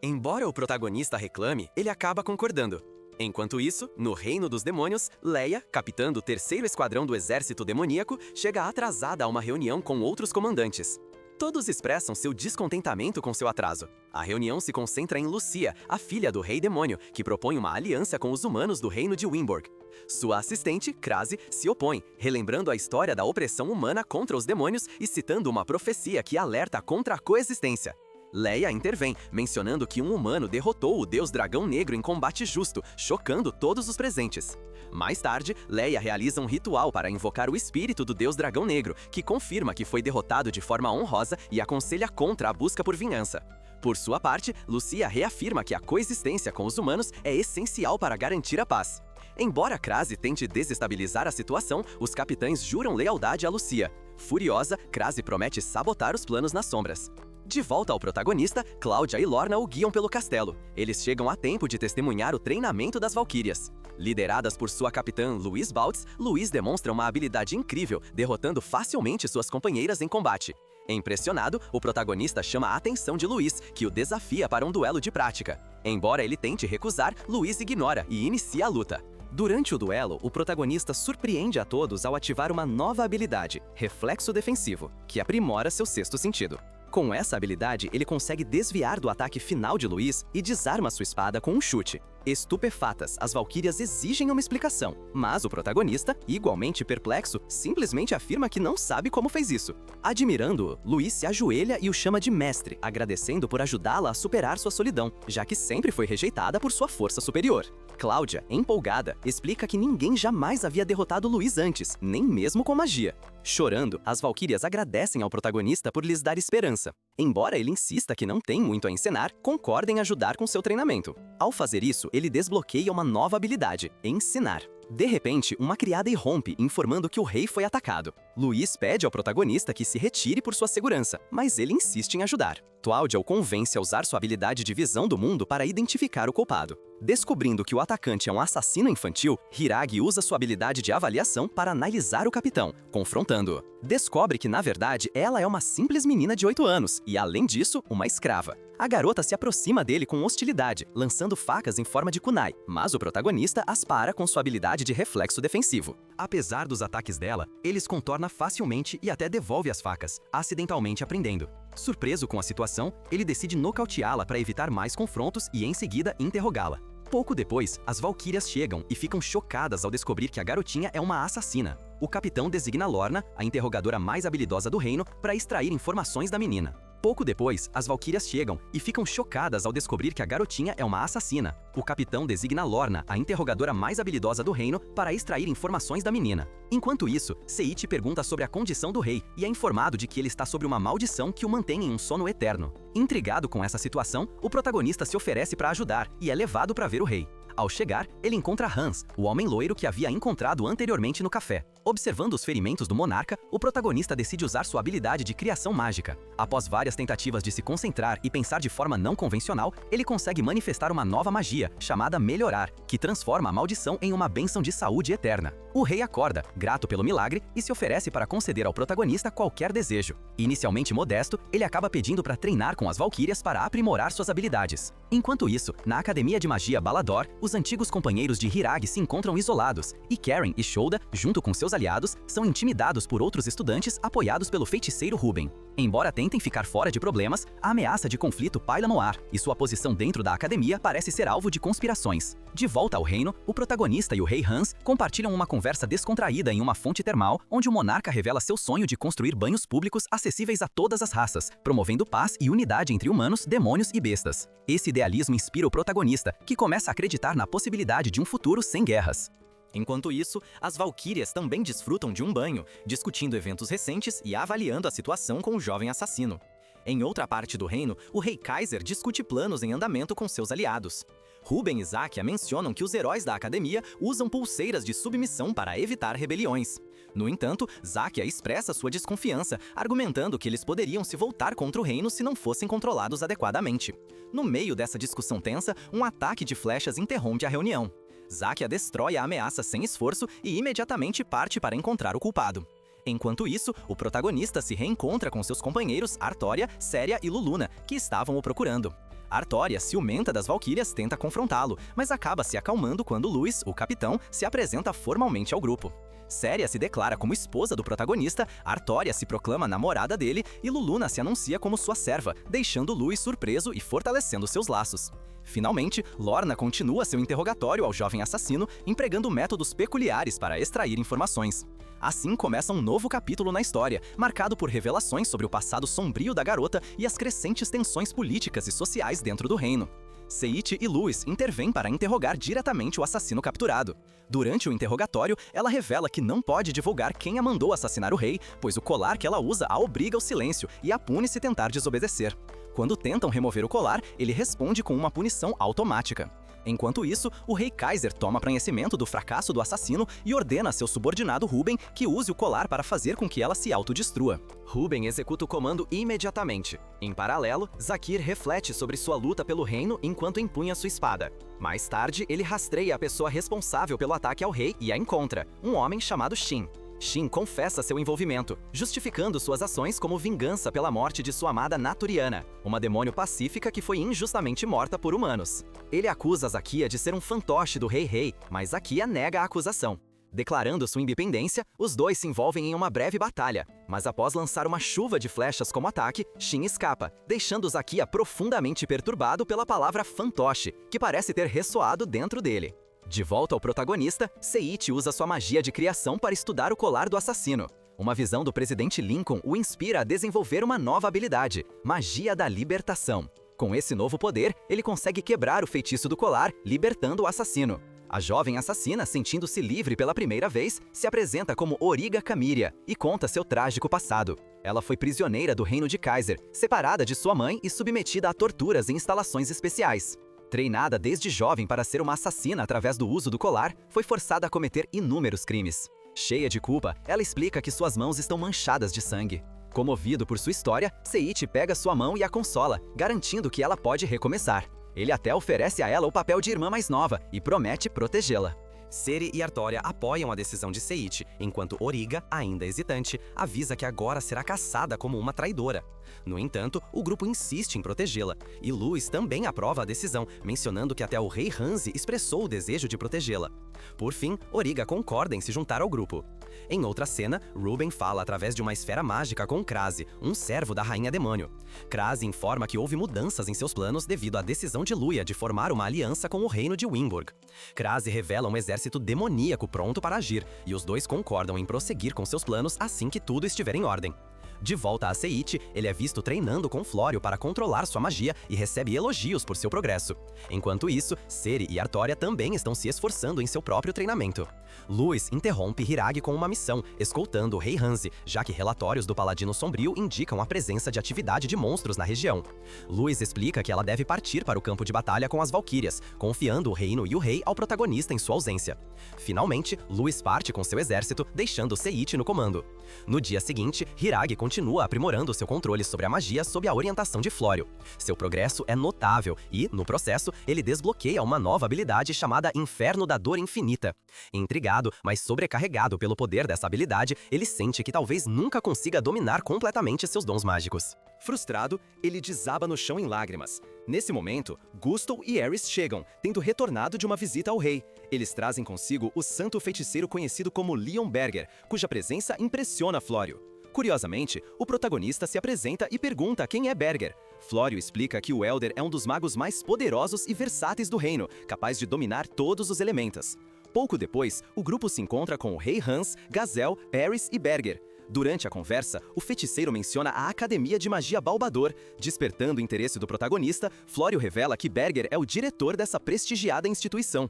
Embora o protagonista reclame, ele acaba concordando. Enquanto isso, no Reino dos Demônios, Leia, capitã do 3º Esquadrão do Exército Demoníaco, chega atrasada a uma reunião com outros comandantes. Todos expressam seu descontentamento com seu atraso. A reunião se concentra em Lucia, a filha do Rei Demônio, que propõe uma aliança com os humanos do Reino de Wimborg. Sua assistente, Krasi, se opõe, relembrando a história da opressão humana contra os demônios e citando uma profecia que alerta contra a coexistência. Leia intervém, mencionando que um humano derrotou o deus dragão negro em combate justo, chocando todos os presentes. Mais tarde, Leia realiza um ritual para invocar o espírito do deus dragão negro, que confirma que foi derrotado de forma honrosa e aconselha contra a busca por vingança. Por sua parte, Lucia reafirma que a coexistência com os humanos é essencial para garantir a paz. Embora Krasi tente desestabilizar a situação, os capitães juram lealdade a Lucia. Furiosa, Krasi promete sabotar os planos nas sombras. De volta ao protagonista, Cláudia e Lorna o guiam pelo castelo. Eles chegam a tempo de testemunhar o treinamento das Valquírias. Lideradas por sua capitã Louise Baltz, Louise demonstra uma habilidade incrível, derrotando facilmente suas companheiras em combate. Impressionado, o protagonista chama a atenção de Louise, que o desafia para um duelo de prática. Embora ele tente recusar, Louise ignora e inicia a luta. Durante o duelo, o protagonista surpreende a todos ao ativar uma nova habilidade, Reflexo Defensivo, que aprimora seu sexto sentido. Com essa habilidade, ele consegue desviar do ataque final de Louise e desarma sua espada com um chute. Estupefatas, as Valquírias exigem uma explicação, mas o protagonista, igualmente perplexo, simplesmente afirma que não sabe como fez isso. Admirando-o, Louise se ajoelha e o chama de mestre, agradecendo por ajudá-la a superar sua solidão, já que sempre foi rejeitada por sua força superior. Cláudia, empolgada, explica que ninguém jamais havia derrotado Louise antes, nem mesmo com magia. Chorando, as Valquírias agradecem ao protagonista por lhes dar esperança. Embora ele insista que não tem muito a ensinar, concorda em ajudar com seu treinamento. Ao fazer isso, ele desbloqueia uma nova habilidade, ensinar. De repente, uma criada irrompe, informando que o rei foi atacado. Louise pede ao protagonista que se retire por sua segurança, mas ele insiste em ajudar. Cláudia o convence a usar sua habilidade de visão do mundo para identificar o culpado. Descobrindo que o atacante é um assassino infantil, Hiragi usa sua habilidade de avaliação para analisar o capitão, confrontando-o. Descobre que, na verdade, ela é uma simples menina de 8 anos e, além disso, uma escrava. A garota se aproxima dele com hostilidade, lançando facas em forma de kunai, mas o protagonista as para com sua habilidade de reflexo defensivo. Apesar dos ataques dela, ele os contorna facilmente e até devolve as facas, acidentalmente aprendendo. Surpreso com a situação, ele decide nocauteá-la para evitar mais confrontos e, em seguida, interrogá-la. Pouco depois, as Valquírias chegam e ficam chocadas ao descobrir que a garotinha é uma assassina. O capitão designa Lorna, a interrogadora mais habilidosa do reino, para extrair informações da menina. Pouco depois, as Valquírias chegam e ficam chocadas ao descobrir que a garotinha é uma assassina. O capitão designa Lorna, a interrogadora mais habilidosa do reino, para extrair informações da menina. Enquanto isso, Seiichi pergunta sobre a condição do rei e é informado de que ele está sob uma maldição que o mantém em um sono eterno. Intrigado com essa situação, o protagonista se oferece para ajudar e é levado para ver o rei. Ao chegar, ele encontra Hans, o homem loiro que havia encontrado anteriormente no café. Observando os ferimentos do monarca, o protagonista decide usar sua habilidade de criação mágica. Após várias tentativas de se concentrar e pensar de forma não convencional, ele consegue manifestar uma nova magia, chamada Melhorar, que transforma a maldição em uma bênção de saúde eterna. O rei acorda, grato pelo milagre, e se oferece para conceder ao protagonista qualquer desejo. Inicialmente modesto, ele acaba pedindo para treinar com as Valquírias para aprimorar suas habilidades. Enquanto isso, na Academia de Magia Balador, os antigos companheiros de Hiragi se encontram isolados, e Karen e Shouda, junto com seus aliados, são intimidados por outros estudantes apoiados pelo feiticeiro Ruben. Embora tentem ficar fora de problemas, a ameaça de conflito paira no ar, e sua posição dentro da academia parece ser alvo de conspirações. De volta ao reino, o protagonista e o rei Hans compartilham uma conversa descontraída em uma fonte termal, onde o monarca revela seu sonho de construir banhos públicos acessíveis a todas as raças, promovendo paz e unidade entre humanos, demônios e bestas. Esse idealismo inspira o protagonista, que começa a acreditar na possibilidade de um futuro sem guerras. Enquanto isso, as Valquírias também desfrutam de um banho, discutindo eventos recentes e avaliando a situação com o jovem assassino. Em outra parte do reino, o rei Kaiser discute planos em andamento com seus aliados. Ruben e Zakia mencionam que os heróis da academia usam pulseiras de submissão para evitar rebeliões. No entanto, Zakia expressa sua desconfiança, argumentando que eles poderiam se voltar contra o reino se não fossem controlados adequadamente. No meio dessa discussão tensa, um ataque de flechas interrompe a reunião. Zakia destrói a ameaça sem esforço e imediatamente parte para encontrar o culpado. Enquanto isso, o protagonista se reencontra com seus companheiros Artória, Séria e Luluna, que estavam o procurando. Artória, ciumenta das Valquírias, tenta confrontá-lo, mas acaba se acalmando quando Louis, o capitão, se apresenta formalmente ao grupo. Séria se declara como esposa do protagonista, Artória se proclama namorada dele e Luluna se anuncia como sua serva, deixando Louis surpreso e fortalecendo seus laços. Finalmente, Lorna continua seu interrogatório ao jovem assassino, empregando métodos peculiares para extrair informações. Assim começa um novo capítulo na história, marcado por revelações sobre o passado sombrio da garota e as crescentes tensões políticas e sociais dentro do reino. Seiichi e Louis intervêm para interrogar diretamente o assassino capturado. Durante o interrogatório, ela revela que não pode divulgar quem a mandou assassinar o rei, pois o colar que ela usa a obriga ao silêncio e a pune se tentar desobedecer. Quando tentam remover o colar, ele responde com uma punição automática. Enquanto isso, o rei Kaiser toma conhecimento do fracasso do assassino e ordena a seu subordinado Ruben que use o colar para fazer com que ela se autodestrua. Ruben executa o comando imediatamente. Em paralelo, Zakir reflete sobre sua luta pelo reino enquanto empunha sua espada. Mais tarde, ele rastreia a pessoa responsável pelo ataque ao rei e a encontra, um homem chamado Shin. Shin confessa seu envolvimento, justificando suas ações como vingança pela morte de sua amada Naturiana, uma demônio pacífica que foi injustamente morta por humanos. Ele acusa Zakia de ser um fantoche do rei, mas Zakia nega a acusação. Declarando sua independência, os dois se envolvem em uma breve batalha, mas após lançar uma chuva de flechas como ataque, Shin escapa, deixando Zakia profundamente perturbado pela palavra fantoche, que parece ter ressoado dentro dele. De volta ao protagonista, Seiichi usa sua magia de criação para estudar o colar do assassino. Uma visão do presidente Lincoln o inspira a desenvolver uma nova habilidade, Magia da Libertação. Com esse novo poder, ele consegue quebrar o feitiço do colar, libertando o assassino. A jovem assassina, sentindo-se livre pela primeira vez, se apresenta como Origa Camiria e conta seu trágico passado. Ela foi prisioneira do reino de Kaiser, separada de sua mãe e submetida a torturas em instalações especiais. Treinada desde jovem para ser uma assassina através do uso do colar, foi forçada a cometer inúmeros crimes. Cheia de culpa, ela explica que suas mãos estão manchadas de sangue. Comovido por sua história, Seiichi pega sua mão e a consola, garantindo que ela pode recomeçar. Ele até oferece a ela o papel de irmã mais nova e promete protegê-la. Seri e Artória apoiam a decisão de Seiichi, enquanto Origa, ainda hesitante, avisa que agora será caçada como uma traidora. No entanto, o grupo insiste em protegê-la, e Louis também aprova a decisão, mencionando que até o rei Hanzi expressou o desejo de protegê-la. Por fim, Origa concorda em se juntar ao grupo. Em outra cena, Ruben fala através de uma esfera mágica com Krasi, um servo da Rainha Demônio. Krasi informa que houve mudanças em seus planos devido à decisão de Luya de formar uma aliança com o reino de Wimburg. Krasi revela um exército demoníaco pronto para agir, e os dois concordam em prosseguir com seus planos assim que tudo estiver em ordem. De volta a Seiichi, ele é visto treinando com Flório para controlar sua magia e recebe elogios por seu progresso. Enquanto isso, Seri e Artória também estão se esforçando em seu próprio treinamento. Louis interrompe Hiragi com uma missão, escoltando o rei Hanzi, já que relatórios do Paladino Sombrio indicam a presença de atividade de monstros na região. Louis explica que ela deve partir para o campo de batalha com as Valquírias, confiando o reino e o rei ao protagonista em sua ausência. Finalmente, Louis parte com seu exército, deixando Seiichi no comando. No dia seguinte, Hiragi continua aprimorando seu controle sobre a magia sob a orientação de Flório. Seu progresso é notável e, no processo, ele desbloqueia uma nova habilidade chamada Inferno da Dor Infinita. Intrigado, mas sobrecarregado pelo poder dessa habilidade, ele sente que talvez nunca consiga dominar completamente seus dons mágicos. Frustrado, ele desaba no chão em lágrimas. Nesse momento, Gusto e Aerys chegam, tendo retornado de uma visita ao rei. Eles trazem consigo o santo feiticeiro conhecido como Leon Berger, cuja presença impressiona Flório. Curiosamente, o protagonista se apresenta e pergunta quem é Berger. Flório explica que o Elder é um dos magos mais poderosos e versáteis do reino, capaz de dominar todos os elementos. Pouco depois, o grupo se encontra com o rei Hans, Gazel, Aerys e Berger. Durante a conversa, o feiticeiro menciona a Academia de Magia Balbador. Despertando o interesse do protagonista, Flório revela que Berger é o diretor dessa prestigiada instituição.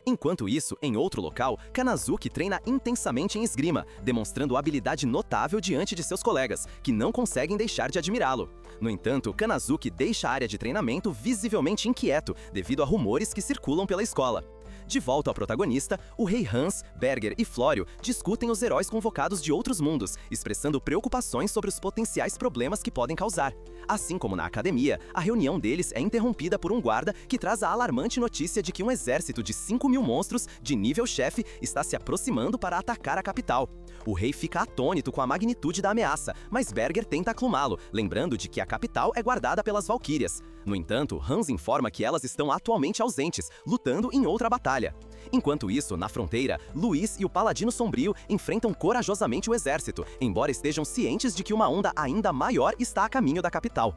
Enquanto isso, em outro local, Kanazuki treina intensamente em esgrima, demonstrando habilidade notável diante de seus colegas, que não conseguem deixar de admirá-lo. No entanto, Kanazuki deixa a área de treinamento visivelmente inquieto, devido a rumores que circulam pela escola. De volta ao protagonista, o rei Hans, Berger e Flório discutem os heróis convocados de outros mundos, expressando preocupações sobre os potenciais problemas que podem causar. Assim como na academia, a reunião deles é interrompida por um guarda que traz a alarmante notícia de que um exército de 5.000 monstros, de nível chefe, está se aproximando para atacar a capital. O rei fica atônito com a magnitude da ameaça, mas Berger tenta acalmá-lo, lembrando de que a capital é guardada pelas Valquírias. No entanto, Hans informa que elas estão atualmente ausentes, lutando em outra batalha. Enquanto isso, na fronteira, Luiz e o Paladino Sombrio enfrentam corajosamente o exército, embora estejam cientes de que uma onda ainda maior está a caminho da capital.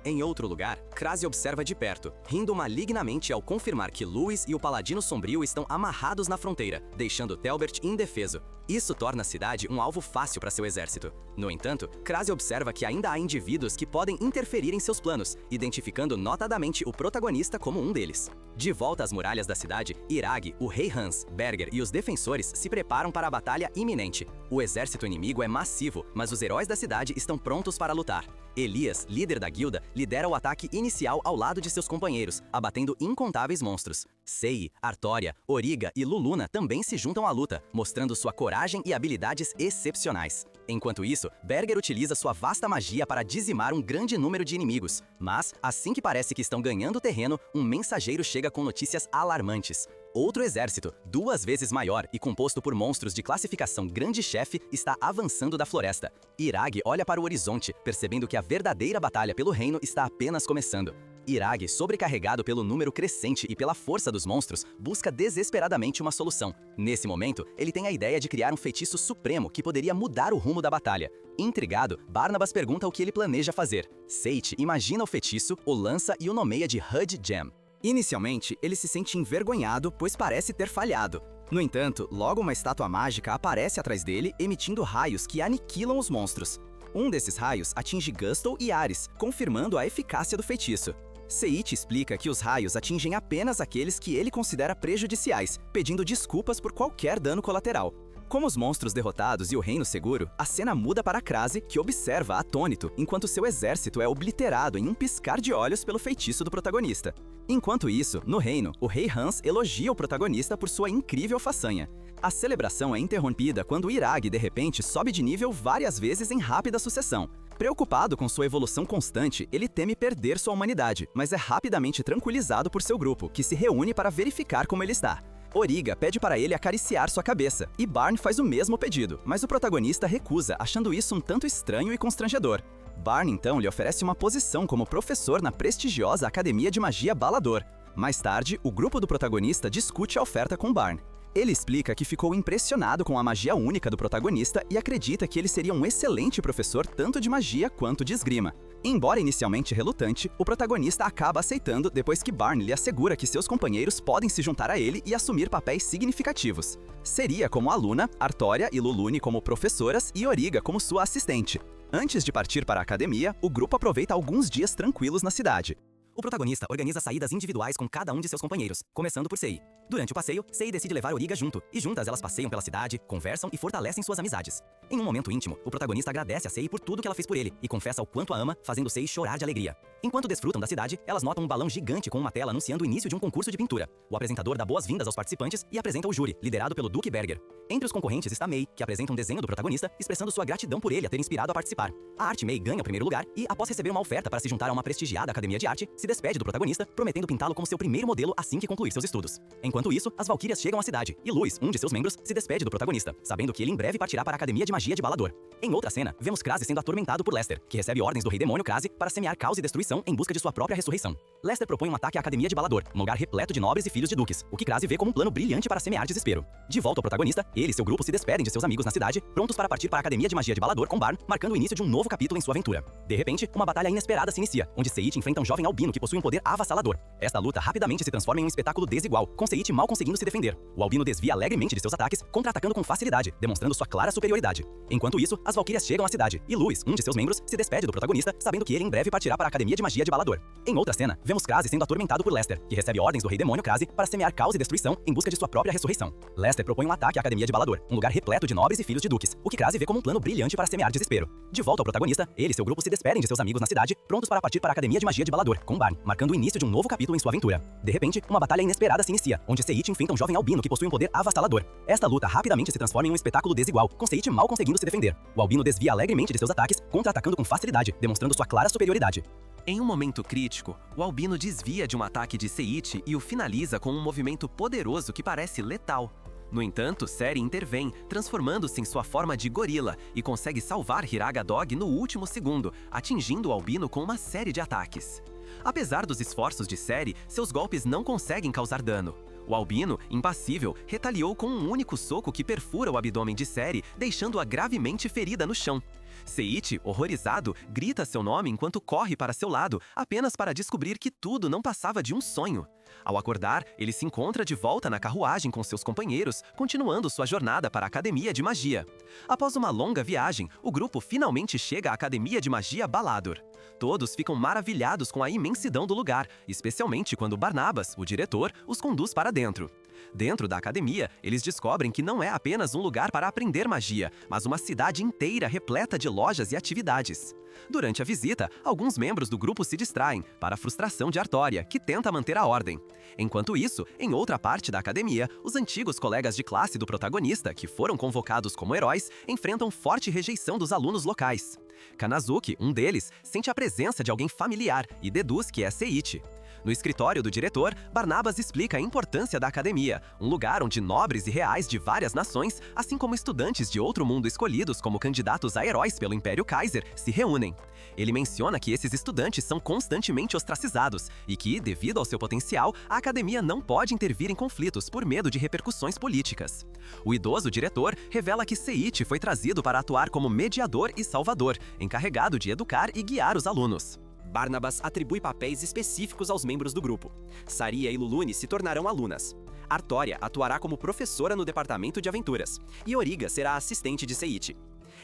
Em outro lugar, Krasi observa de perto, rindo malignamente ao confirmar que Luiz e o Paladino Sombrio estão amarrados na fronteira, deixando Telbert indefeso. Isso torna a cidade um alvo fácil para seu exército. No entanto, Krasi observa que ainda há indivíduos que podem interferir em seus planos, identificando notadamente o protagonista como um deles. De volta às muralhas da cidade, Irag, o rei Hans, Berger e os defensores se preparam para a batalha iminente. O exército inimigo é massivo, mas os heróis da cidade estão prontos para lutar. Elias, líder da guilda, lidera o ataque inicial ao lado de seus companheiros, abatendo incontáveis monstros. Sei, Artória, Origa e Luluna também se juntam à luta, mostrando sua coragem e habilidades excepcionais. Enquanto isso, Berger utiliza sua vasta magia para dizimar um grande número de inimigos. Mas, assim que parece que estão ganhando terreno, um mensageiro chega com notícias alarmantes. Outro exército, 2 vezes maior e composto por monstros de classificação Grande Chefe, está avançando da floresta. Irag olha para o horizonte, percebendo que a verdadeira batalha pelo reino está apenas começando. Irag, sobrecarregado pelo número crescente e pela força dos monstros, busca desesperadamente uma solução. Nesse momento, ele tem a ideia de criar um feitiço supremo que poderia mudar o rumo da batalha. Intrigado, Barnabas pergunta o que ele planeja fazer. Seiichi imagina o feitiço, o lança e o nomeia de Hud Gem. Inicialmente, ele se sente envergonhado, pois parece ter falhado. No entanto, logo uma estátua mágica aparece atrás dele, emitindo raios que aniquilam os monstros. Um desses raios atinge Gustle e Ares, confirmando a eficácia do feitiço. Seiichi explica que os raios atingem apenas aqueles que ele considera prejudiciais, pedindo desculpas por qualquer dano colateral. Como os monstros derrotados e o reino seguro, a cena muda para Krasi, que observa atônito, enquanto seu exército é obliterado em um piscar de olhos pelo feitiço do protagonista. Enquanto isso, no reino, o rei Hans elogia o protagonista por sua incrível façanha. A celebração é interrompida quando Irag, de repente, sobe de nível várias vezes em rápida sucessão. Preocupado com sua evolução constante, ele teme perder sua humanidade, mas é rapidamente tranquilizado por seu grupo, que se reúne para verificar como ele está. Origa pede para ele acariciar sua cabeça, e Barn faz o mesmo pedido, mas o protagonista recusa, achando isso um tanto estranho e constrangedor. Barn então lhe oferece uma posição como professor na prestigiosa Academia de Magia Balador. Mais tarde, o grupo do protagonista discute a oferta com Barn. Ele explica que ficou impressionado com a magia única do protagonista e acredita que ele seria um excelente professor tanto de magia quanto de esgrima. Embora inicialmente relutante, o protagonista acaba aceitando depois que Barn lhe assegura que seus companheiros podem se juntar a ele e assumir papéis significativos. Seria como aluna, Artória e Lulune como professoras e Origa como sua assistente. Antes de partir para a academia, o grupo aproveita alguns dias tranquilos na cidade. O protagonista organiza saídas individuais com cada um de seus companheiros, começando por Sei. Durante o passeio, Sei decide levar Origa junto, e juntas elas passeiam pela cidade, conversam e fortalecem suas amizades. Em um momento íntimo, o protagonista agradece a Sei por tudo que ela fez por ele, e confessa o quanto a ama, fazendo Sei chorar de alegria. Enquanto desfrutam da cidade, elas notam um balão gigante com uma tela anunciando o início de um concurso de pintura. O apresentador dá boas-vindas aos participantes e apresenta o júri, liderado pelo Duque Berger. Entre os concorrentes está May, que apresenta um desenho do protagonista, expressando sua gratidão por ele a ter inspirado a participar. A arte May ganha o primeiro lugar e, após receber uma oferta para se juntar a uma prestigiada academia de arte, se despede do protagonista, prometendo pintá-lo como seu primeiro modelo assim que concluir seus estudos. Enquanto isso, as Valquírias chegam à cidade e Luz, um de seus membros, se despede do protagonista, sabendo que ele em breve partirá para a Academia de Magia de Balador. Em outra cena, vemos Krasi sendo atormentado por Lester, que recebe ordens do rei demônio Krasi para semear caos e destruição em busca de sua própria ressurreição. Lester propõe um ataque à Academia de Balador, um lugar repleto de nobres e filhos de duques, o que Krasi vê como um plano brilhante para semear desespero. De volta ao protagonista, ele e seu grupo se despedem de seus amigos na cidade, prontos para partir para a Academia de Magia de Balador com Barn, marcando o início de um novo capítulo em sua aventura. De repente, uma batalha inesperada se inicia, onde Seiichi enfrenta um jovem albino que possui um poder avassalador. Esta luta rapidamente se transforma em um espetáculo desigual, com Seiichi mal conseguindo se defender. O albino desvia alegremente de seus ataques, contra-atacando com facilidade, demonstrando sua clara superioridade. Enquanto isso, as Valquírias chegam à cidade, e Luz, um de seus membros, se despede do protagonista, sabendo que ele em breve partirá para a Academia de Magia de Balador. Em outra cena, vemos Krasi sendo atormentado por Lester, que recebe ordens do rei demônio Krasi para semear caos e destruição em busca de sua própria ressurreição. Lester propõe um ataque à Academia de Balador, um lugar repleto de nobres e filhos de duques, o que Krasi vê como um plano brilhante para semear desespero. De volta ao protagonista, ele e seu grupo se despedem de seus amigos na cidade, prontos para partir para a Academia de Magia de Balador, com Barn, marcando o início de um novo capítulo em sua aventura. De repente, uma batalha inesperada se inicia, onde Seiichi enfrenta um jovem albino que possui um poder avassalador. Esta luta rapidamente se transforma em um espetáculo desigual, com Seiichi mal conseguindo se defender. O albino desvia alegremente de seus ataques, contra-atacando com facilidade, demonstrando sua clara superioridade. Em um momento crítico, o albino desvia de um ataque de Seiichi e o finaliza com um movimento poderoso que parece letal. No entanto, Seri intervém, transformando-se em sua forma de gorila e consegue salvar Hiraga Dog no último segundo, atingindo o albino com uma série de ataques. Apesar dos esforços de Seri, seus golpes não conseguem causar dano. O albino, impassível, retaliou com um único soco que perfura o abdômen de Seri, deixando-a gravemente ferida no chão. Seiichi, horrorizado, grita seu nome enquanto corre para seu lado, apenas para descobrir que tudo não passava de um sonho. Ao acordar, ele se encontra de volta na carruagem com seus companheiros, continuando sua jornada para a Academia de Magia. Após uma longa viagem, o grupo finalmente chega à Academia de Magia Balador. Todos ficam maravilhados com a imensidão do lugar, especialmente quando Barnabas, o diretor, os conduz para dentro. Dentro da academia, eles descobrem que não é apenas um lugar para aprender magia, mas uma cidade inteira repleta de lojas e atividades. Durante a visita, alguns membros do grupo se distraem, para a frustração de Artória, que tenta manter a ordem. Enquanto isso, em outra parte da academia, os antigos colegas de classe do protagonista, que foram convocados como heróis, enfrentam forte rejeição dos alunos locais. Kanazuki, um deles, sente a presença de alguém familiar e deduz que é Seiichi. No escritório do diretor, Barnabas explica a importância da academia, um lugar onde nobres e reais de várias nações, assim como estudantes de outro mundo escolhidos como candidatos a heróis pelo Império Kaiser, se reúnem. Ele menciona que esses estudantes são constantemente ostracizados e que, devido ao seu potencial, a academia não pode intervir em conflitos por medo de repercussões políticas. O idoso diretor revela que Seiichi foi trazido para atuar como mediador e salvador, encarregado de educar e guiar os alunos. Barnabas atribui papéis específicos aos membros do grupo. Saria e Lulune se tornarão alunas. Artória atuará como professora no departamento de aventuras, e Origa será assistente de Seiichi.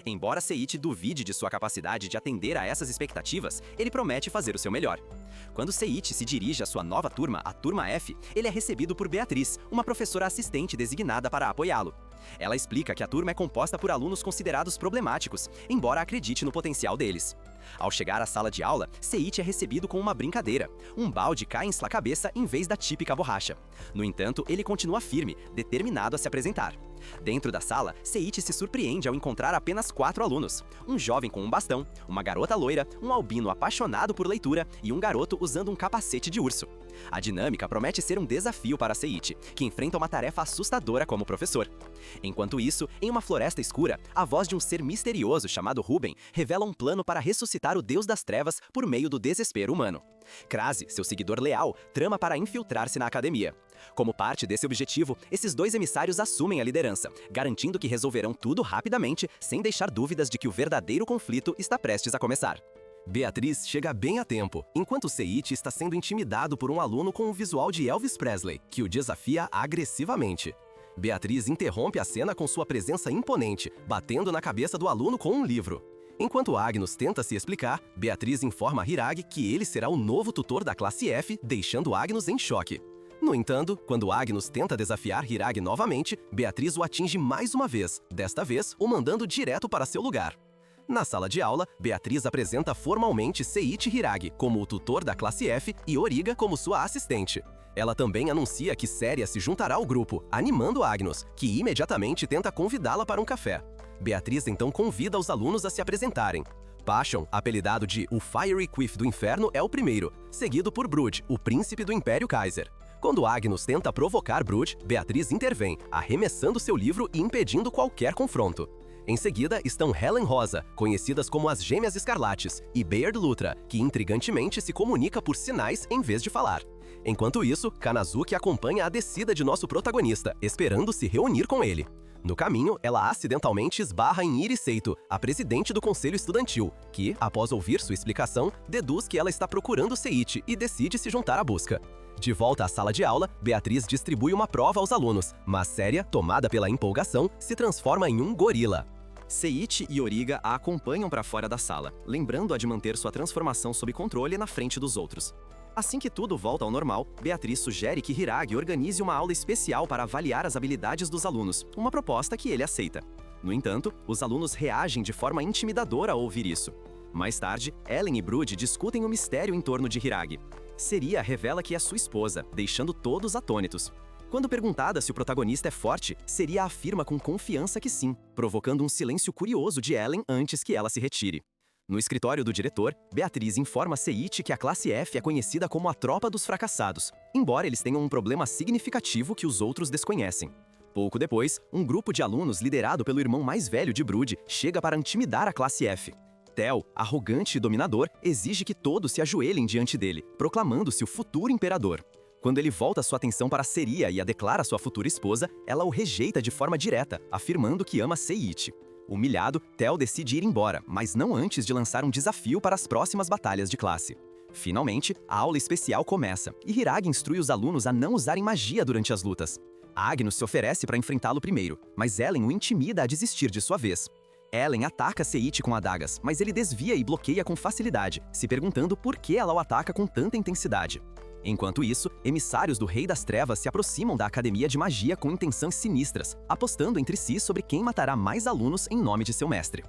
Embora Seiichi duvide de sua capacidade de atender a essas expectativas, ele promete fazer o seu melhor. Quando Seiichi se dirige à sua nova turma, a Turma F, ele é recebido por Beatriz, uma professora assistente designada para apoiá-lo. Ela explica que a turma é composta por alunos considerados problemáticos, embora acredite no potencial deles. Ao chegar à sala de aula, Seiichi é recebido com uma brincadeira. Um balde cai em sua cabeça em vez da típica borracha. No entanto, ele continua firme, determinado a se apresentar. Dentro da sala, Seiichi se surpreende ao encontrar apenas 4 alunos. Um jovem com um bastão, uma garota loira, um albino apaixonado por leitura e um garoto usando um capacete de urso. A dinâmica promete ser um desafio para Seiichi, que enfrenta uma tarefa assustadora como professor. Enquanto isso, em uma floresta escura, a voz de um ser misterioso chamado Ruben revela um plano para ressuscitar o Deus das Trevas por meio do desespero humano. Krase, seu seguidor leal, trama para infiltrar-se na academia. Como parte desse objetivo, esses 2 emissários assumem a liderança, garantindo que resolverão tudo rapidamente, sem deixar dúvidas de que o verdadeiro conflito está prestes a começar. Beatriz chega bem a tempo, enquanto Seiichi está sendo intimidado por um aluno com o visual de Elvis Presley, que o desafia agressivamente. Beatriz interrompe a cena com sua presença imponente, batendo na cabeça do aluno com um livro. Enquanto Agnus tenta se explicar, Beatriz informa a Hiragi que ele será o novo tutor da classe F, deixando Agnus em choque. No entanto, quando Agnus tenta desafiar Hiragi novamente, Beatriz o atinge mais uma vez, desta vez o mandando direto para seu lugar. Na sala de aula, Beatriz apresenta formalmente Seiichi Hiragi como o tutor da classe F e Origa como sua assistente. Ela também anuncia que Séria se juntará ao grupo, animando Agnus, que imediatamente tenta convidá-la para um café. Beatriz então convida os alunos a se apresentarem. Passion, apelidado de o Fiery Quiff do Inferno, é o primeiro, seguido por Brood, o príncipe do Império Kaiser. Quando Agnus tenta provocar Brood, Beatriz intervém, arremessando seu livro e impedindo qualquer confronto. Em seguida estão Helen Rosa, conhecidas como as Gêmeas Escarlates, e Bayard Lutra, que intrigantemente se comunica por sinais em vez de falar. Enquanto isso, Kanazuki acompanha a descida de nosso protagonista, esperando se reunir com ele. No caminho, ela acidentalmente esbarra em Iris Seito, a presidente do conselho estudantil, que, após ouvir sua explicação, deduz que ela está procurando Seiichi e decide se juntar à busca. De volta à sala de aula, Beatriz distribui uma prova aos alunos, mas Séria, tomada pela empolgação, se transforma em um gorila. Seiichi e Origa a acompanham para fora da sala, lembrando-a de manter sua transformação sob controle na frente dos outros. Assim que tudo volta ao normal, Beatriz sugere que Hiragi organize uma aula especial para avaliar as habilidades dos alunos, uma proposta que ele aceita. No entanto, os alunos reagem de forma intimidadora ao ouvir isso. Mais tarde, Ellen e Brood discutem o mistério em torno de Hiragi. Seria revela que é sua esposa, deixando todos atônitos. Quando perguntada se o protagonista é forte, Seria afirma com confiança que sim, provocando um silêncio curioso de Ellen antes que ela se retire. No escritório do diretor, Beatriz informa Seiichi que a classe F é conhecida como a tropa dos fracassados, embora eles tenham um problema significativo que os outros desconhecem. Pouco depois, um grupo de alunos liderado pelo irmão mais velho de Brood chega para intimidar a classe F. Tel, arrogante e dominador, exige que todos se ajoelhem diante dele, proclamando-se o futuro imperador. Quando ele volta sua atenção para Seria e a declara sua futura esposa, ela o rejeita de forma direta, afirmando que ama Seiichi. Humilhado, Tel decide ir embora, mas não antes de lançar um desafio para as próximas batalhas de classe. Finalmente, a aula especial começa, e Hiragi instrui os alunos a não usarem magia durante as lutas. Agnus se oferece para enfrentá-lo primeiro, mas Ellen o intimida a desistir de sua vez. Ellen ataca Seiichi com adagas, mas ele desvia e bloqueia com facilidade, se perguntando por que ela o ataca com tanta intensidade. Enquanto isso, emissários do Rei das Trevas se aproximam da Academia de Magia com intenções sinistras, apostando entre si sobre quem matará mais alunos em nome de seu mestre.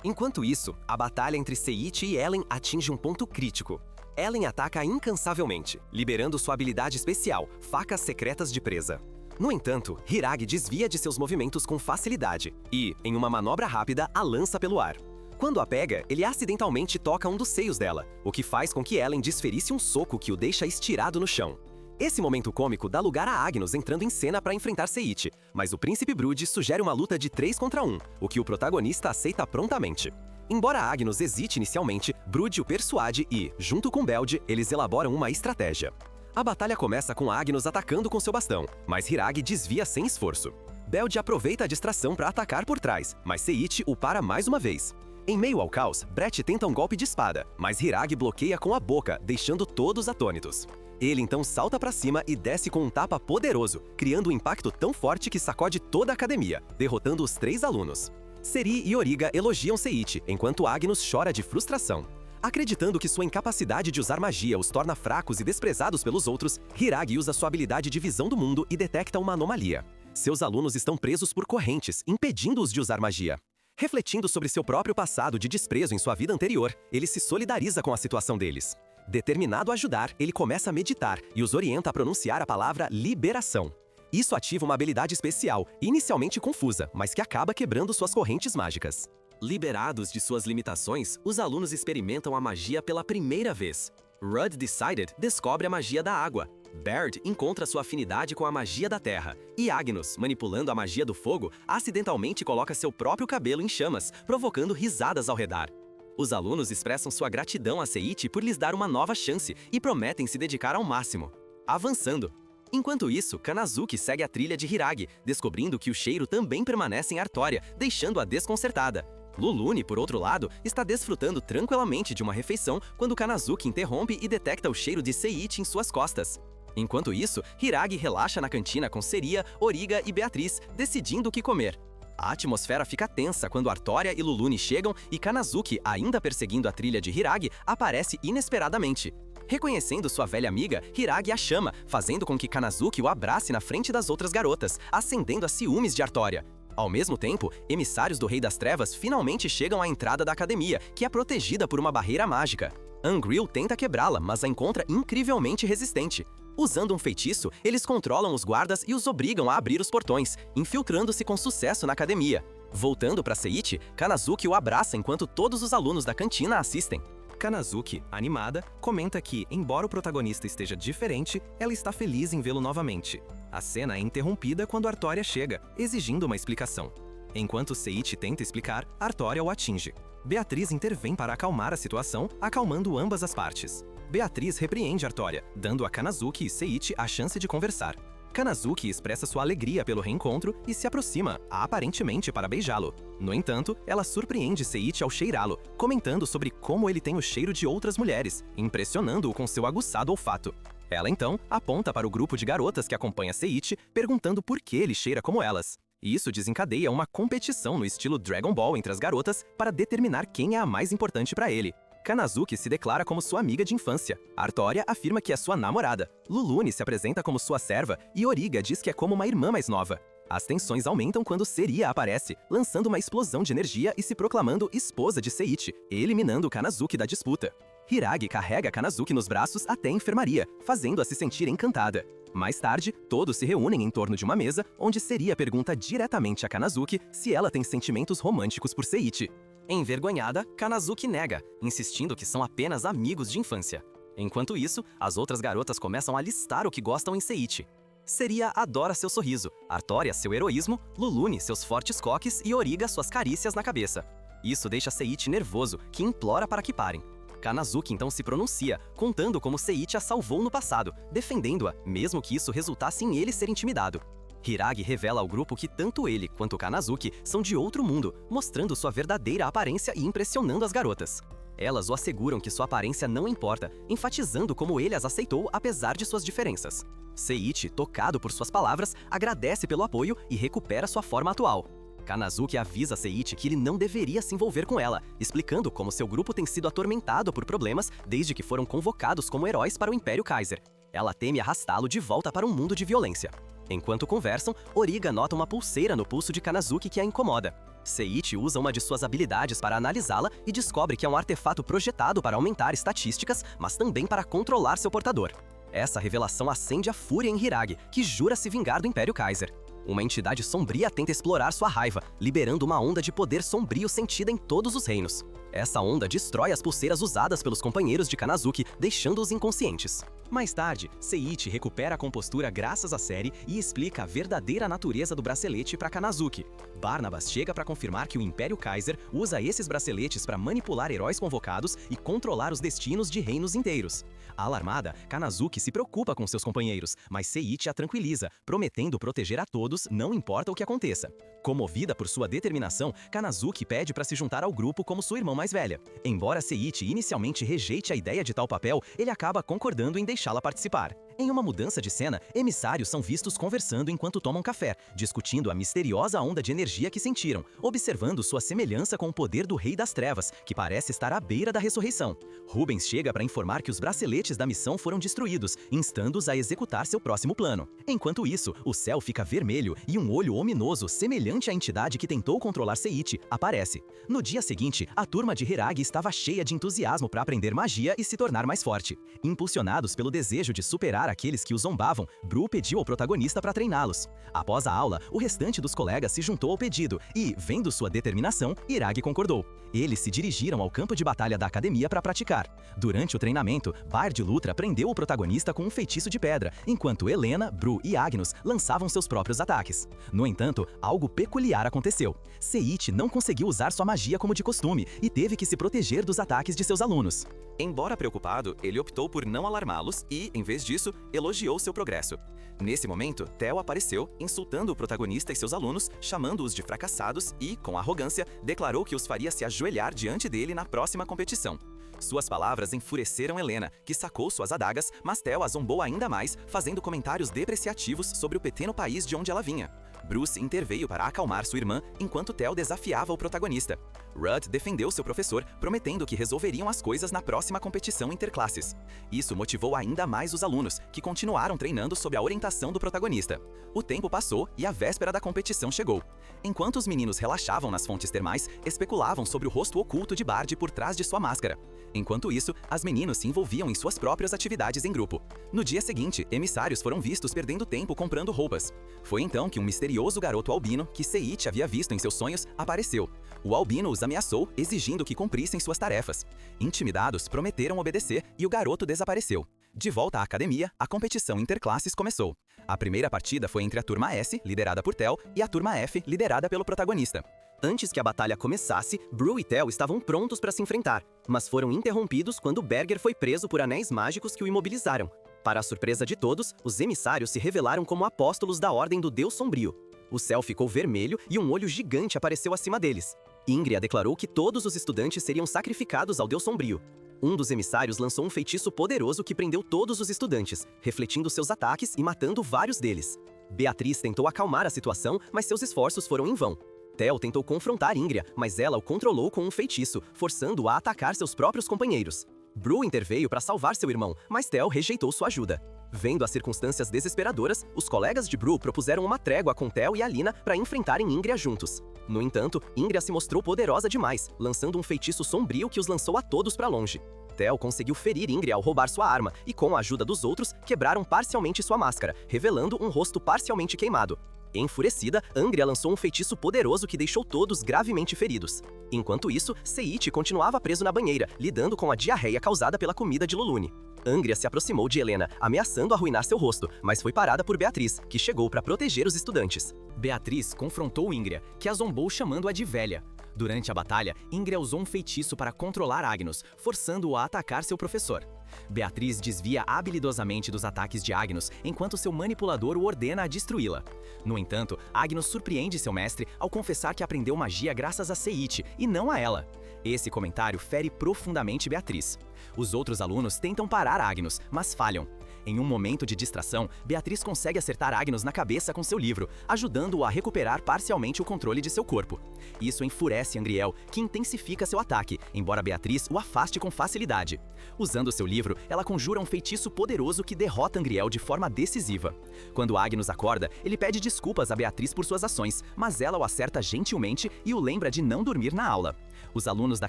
Enquanto isso, a batalha entre Seiichi e Ellen atinge um ponto crítico. Ellen ataca incansavelmente, liberando sua habilidade especial, Facas Secretas de Presa. No entanto, Hiragi desvia de seus movimentos com facilidade e, em uma manobra rápida, a lança pelo ar. Quando a pega, ele acidentalmente toca um dos seios dela, o que faz com que Ellen desferisse um soco que o deixa estirado no chão. Esse momento cômico dá lugar a Agnus entrando em cena para enfrentar Seiichi, mas o Príncipe Brood sugere uma luta de 3 contra 1, o que o protagonista aceita prontamente. Embora Agnus hesite inicialmente, Brood o persuade e, junto com Belde, eles elaboram uma estratégia. A batalha começa com Agnus atacando com seu bastão, mas Hiragi desvia sem esforço. Belde aproveita a distração para atacar por trás, mas Seiichi o para mais uma vez. Em meio ao caos, Brett tenta um golpe de espada, mas Hiragi bloqueia com a boca, deixando todos atônitos. Ele então salta para cima e desce com um tapa poderoso, criando um impacto tão forte que sacode toda a academia, derrotando os 3 alunos. Seri e Origa elogiam Seiichi, enquanto Agnus chora de frustração. Acreditando que sua incapacidade de usar magia os torna fracos e desprezados pelos outros, Hiragi usa sua habilidade de visão do mundo e detecta uma anomalia. Seus alunos estão presos por correntes, impedindo-os de usar magia. Refletindo sobre seu próprio passado de desprezo em sua vida anterior, ele se solidariza com a situação deles. Determinado a ajudar, ele começa a meditar e os orienta a pronunciar a palavra liberação. Isso ativa uma habilidade especial, inicialmente confusa, mas que acaba quebrando suas correntes mágicas. Liberados de suas limitações, os alunos experimentam a magia pela primeira vez. Rudd Decided descobre a magia da água. Baird encontra sua afinidade com a magia da terra. E Agnus, manipulando a magia do fogo, acidentalmente coloca seu próprio cabelo em chamas, provocando risadas ao redor. Os alunos expressam sua gratidão a Seiichi por lhes dar uma nova chance e prometem se dedicar ao máximo. Avançando. Enquanto isso, Kanazuki segue a trilha de Hiragi, descobrindo que o cheiro também permanece em Artória, deixando-a desconcertada. Lulune, por outro lado, está desfrutando tranquilamente de uma refeição quando Kanazuki interrompe e detecta o cheiro de Seiichi em suas costas. Enquanto isso, Hiragi relaxa na cantina com Seria, Origa e Beatriz, decidindo o que comer. A atmosfera fica tensa quando Artória e Lulune chegam e Kanazuki, ainda perseguindo a trilha de Hiragi, aparece inesperadamente. Reconhecendo sua velha amiga, Hiragi a chama, fazendo com que Kanazuki o abrace na frente das outras garotas, acendendo a ciúmes de Artória. Ao mesmo tempo, emissários do Rei das Trevas finalmente chegam à entrada da academia, que é protegida por uma barreira mágica. Angril tenta quebrá-la, mas a encontra incrivelmente resistente. Usando um feitiço, eles controlam os guardas e os obrigam a abrir os portões, infiltrando-se com sucesso na academia. Voltando para Seiichi, Kanazuki o abraça enquanto todos os alunos da cantina assistem. Kanazuki, animada, comenta que, embora o protagonista esteja diferente, ela está feliz em vê-lo novamente. A cena é interrompida quando Artória chega, exigindo uma explicação. Enquanto Seiichi tenta explicar, Artória o atinge. Beatriz intervém para acalmar a situação, acalmando ambas as partes. Beatriz repreende Artória, dando a Kanazuki e Seiichi a chance de conversar. Kanazuki expressa sua alegria pelo reencontro e se aproxima, aparentemente para beijá-lo. No entanto, ela surpreende Seiichi ao cheirá-lo, comentando sobre como ele tem o cheiro de outras mulheres, impressionando-o com seu aguçado olfato. Ela então aponta para o grupo de garotas que acompanha Seiichi, perguntando por que ele cheira como elas. Isso desencadeia uma competição no estilo Dragon Ball entre as garotas para determinar quem é a mais importante para ele. Kanazuki se declara como sua amiga de infância. Artória afirma que é sua namorada. Lulune se apresenta como sua serva e Origa diz que é como uma irmã mais nova. As tensões aumentam quando Seria aparece, lançando uma explosão de energia e se proclamando esposa de Seiichi, eliminando Kanazuki da disputa. Hiragi carrega Kanazuki nos braços até a enfermaria, fazendo-a se sentir encantada. Mais tarde, todos se reúnem em torno de uma mesa, onde Seria pergunta diretamente a Kanazuki se ela tem sentimentos românticos por Seiichi. Envergonhada, Kanazuki nega, insistindo que são apenas amigos de infância. Enquanto isso, as outras garotas começam a listar o que gostam em Seiichi. Seria adora seu sorriso, Artória seu heroísmo, Lulune seus fortes coques e Origa suas carícias na cabeça. Isso deixa Seiichi nervoso, que implora para que parem. Kanazuki então se pronuncia, contando como Seiichi a salvou no passado, defendendo-a, mesmo que isso resultasse em ele ser intimidado. Hiragi revela ao grupo que tanto ele quanto Kanazuki são de outro mundo, mostrando sua verdadeira aparência e impressionando as garotas. Elas o asseguram que sua aparência não importa, enfatizando como ele as aceitou apesar de suas diferenças. Seiichi, tocado por suas palavras, agradece pelo apoio e recupera sua forma atual. Kanazuki avisa Seiichi que ele não deveria se envolver com ela, explicando como seu grupo tem sido atormentado por problemas desde que foram convocados como heróis para o Império Kaiser. Ela teme arrastá-lo de volta para um mundo de violência. Enquanto conversam, Origa nota uma pulseira no pulso de Kanazuki que a incomoda. Seiichi usa uma de suas habilidades para analisá-la e descobre que é um artefato projetado para aumentar estatísticas, mas também para controlar seu portador. Essa revelação acende a fúria em Hiragi, que jura se vingar do Império Kaiser. Uma entidade sombria tenta explorar sua raiva, liberando uma onda de poder sombrio sentida em todos os reinos. Essa onda destrói as pulseiras usadas pelos companheiros de Kanazuki, deixando-os inconscientes. Mais tarde, Seiichi recupera a compostura graças à série e explica a verdadeira natureza do bracelete para Kanazuki. Barnabas chega para confirmar que o Império Kaiser usa esses braceletes para manipular heróis convocados e controlar os destinos de reinos inteiros. Alarmada, Kanazuki se preocupa com seus companheiros, mas Seiichi a tranquiliza, prometendo proteger a todos, não importa o que aconteça. Comovida por sua determinação, Kanazuki pede para se juntar ao grupo como sua irmã mais velha. Embora Seiichi inicialmente rejeite a ideia de tal papel, ele acaba concordando em deixá-la participar. Em uma mudança de cena, emissários são vistos conversando enquanto tomam café, discutindo a misteriosa onda de energia que sentiram, observando sua semelhança com o poder do Rei das Trevas, que parece estar à beira da ressurreição. Rubens chega para informar que os braceletes da missão foram destruídos, instando-os a executar seu próximo plano. Enquanto isso, o céu fica vermelho e um olho ominoso, semelhante à entidade que tentou controlar Seiichi, aparece. No dia seguinte, a turma de Hiragi estava cheia de entusiasmo para aprender magia e se tornar mais forte. Impulsionados pelo desejo de superar aqueles que o zombavam, Bru pediu ao protagonista para treiná-los. Após a aula, o restante dos colegas se juntou ao pedido e, vendo sua determinação, Hiragi concordou. Eles se dirigiram ao campo de batalha da academia para praticar. Durante o treinamento, Bard Lutra prendeu o protagonista com um feitiço de pedra, enquanto Helena, Bru e Agnus lançavam seus próprios ataques. No entanto, algo peculiar aconteceu. Seiichi não conseguiu usar sua magia como de costume e teve que se proteger dos ataques de seus alunos. Embora preocupado, ele optou por não alarmá-los e, em vez disso, elogiou seu progresso. Nesse momento, Theo apareceu, insultando o protagonista e seus alunos, chamando-os de fracassados e, com arrogância, declarou que os faria se ajoelhar diante dele na próxima competição. Suas palavras enfureceram Helena, que sacou suas adagas, mas Theo a zombou ainda mais, fazendo comentários depreciativos sobre o pequeno país de onde ela vinha. Bruce interveio para acalmar sua irmã, enquanto Theo desafiava o protagonista. Rudd defendeu seu professor, prometendo que resolveriam as coisas na próxima competição interclasses. Isso motivou ainda mais os alunos, que continuaram treinando sob a orientação do protagonista. O tempo passou e a véspera da competição chegou. Enquanto os meninos relaxavam nas fontes termais, especulavam sobre o rosto oculto de Bard por trás de sua máscara. Enquanto isso, as meninas se envolviam em suas próprias atividades em grupo. No dia seguinte, emissários foram vistos perdendo tempo comprando roupas. Foi então que um misterioso garoto albino, que Seiichi havia visto em seus sonhos, apareceu. O albino os ameaçou, exigindo que cumprissem suas tarefas. Intimidados, prometeram obedecer e o garoto desapareceu. De volta à academia, a competição interclasses começou. A primeira partida foi entre a turma S, liderada por Theo, e a turma F, liderada pelo protagonista. Antes que a batalha começasse, Bru e Theo estavam prontos para se enfrentar, mas foram interrompidos quando Berger foi preso por anéis mágicos que o imobilizaram. Para a surpresa de todos, os emissários se revelaram como apóstolos da Ordem do Deus Sombrio. O céu ficou vermelho e um olho gigante apareceu acima deles. Ingria declarou que todos os estudantes seriam sacrificados ao Deus Sombrio. Um dos emissários lançou um feitiço poderoso que prendeu todos os estudantes, refletindo seus ataques e matando vários deles. Beatriz tentou acalmar a situação, mas seus esforços foram em vão. Theo tentou confrontar Ingria, mas ela o controlou com um feitiço, forçando-o a atacar seus próprios companheiros. Bru interveio para salvar seu irmão, mas Theo rejeitou sua ajuda. Vendo as circunstâncias desesperadoras, os colegas de Bru propuseram uma trégua com Theo e Alina para enfrentarem Ingria juntos. No entanto, Ingria se mostrou poderosa demais, lançando um feitiço sombrio que os lançou a todos para longe. Theo conseguiu ferir Ingria ao roubar sua arma e, com a ajuda dos outros, quebraram parcialmente sua máscara, revelando um rosto parcialmente queimado. Enfurecida, Angria lançou um feitiço poderoso que deixou todos gravemente feridos. Enquanto isso, Seiichi continuava preso na banheira, lidando com a diarreia causada pela comida de Lulune. Angria se aproximou de Helena, ameaçando arruinar seu rosto, mas foi parada por Beatriz, que chegou para proteger os estudantes. Beatriz confrontou Ingria, que a zombou chamando-a de velha. Durante a batalha, Ingria usou um feitiço para controlar Agnus, forçando-o a atacar seu professor. Beatriz desvia habilidosamente dos ataques de Agnus, enquanto seu manipulador o ordena a destruí-la. No entanto, Agnus surpreende seu mestre ao confessar que aprendeu magia graças a Seiichi e não a ela. Esse comentário fere profundamente Beatriz. Os outros alunos tentam parar Agnus, mas falham. Em um momento de distração, Beatriz consegue acertar Agnus na cabeça com seu livro, ajudando-o a recuperar parcialmente o controle de seu corpo. Isso enfurece Angriel, que intensifica seu ataque, embora Beatriz o afaste com facilidade. Usando seu livro, ela conjura um feitiço poderoso que derrota Angriel de forma decisiva. Quando Agnus acorda, ele pede desculpas a Beatriz por suas ações, mas ela o acerta gentilmente e o lembra de não dormir na aula. Os alunos da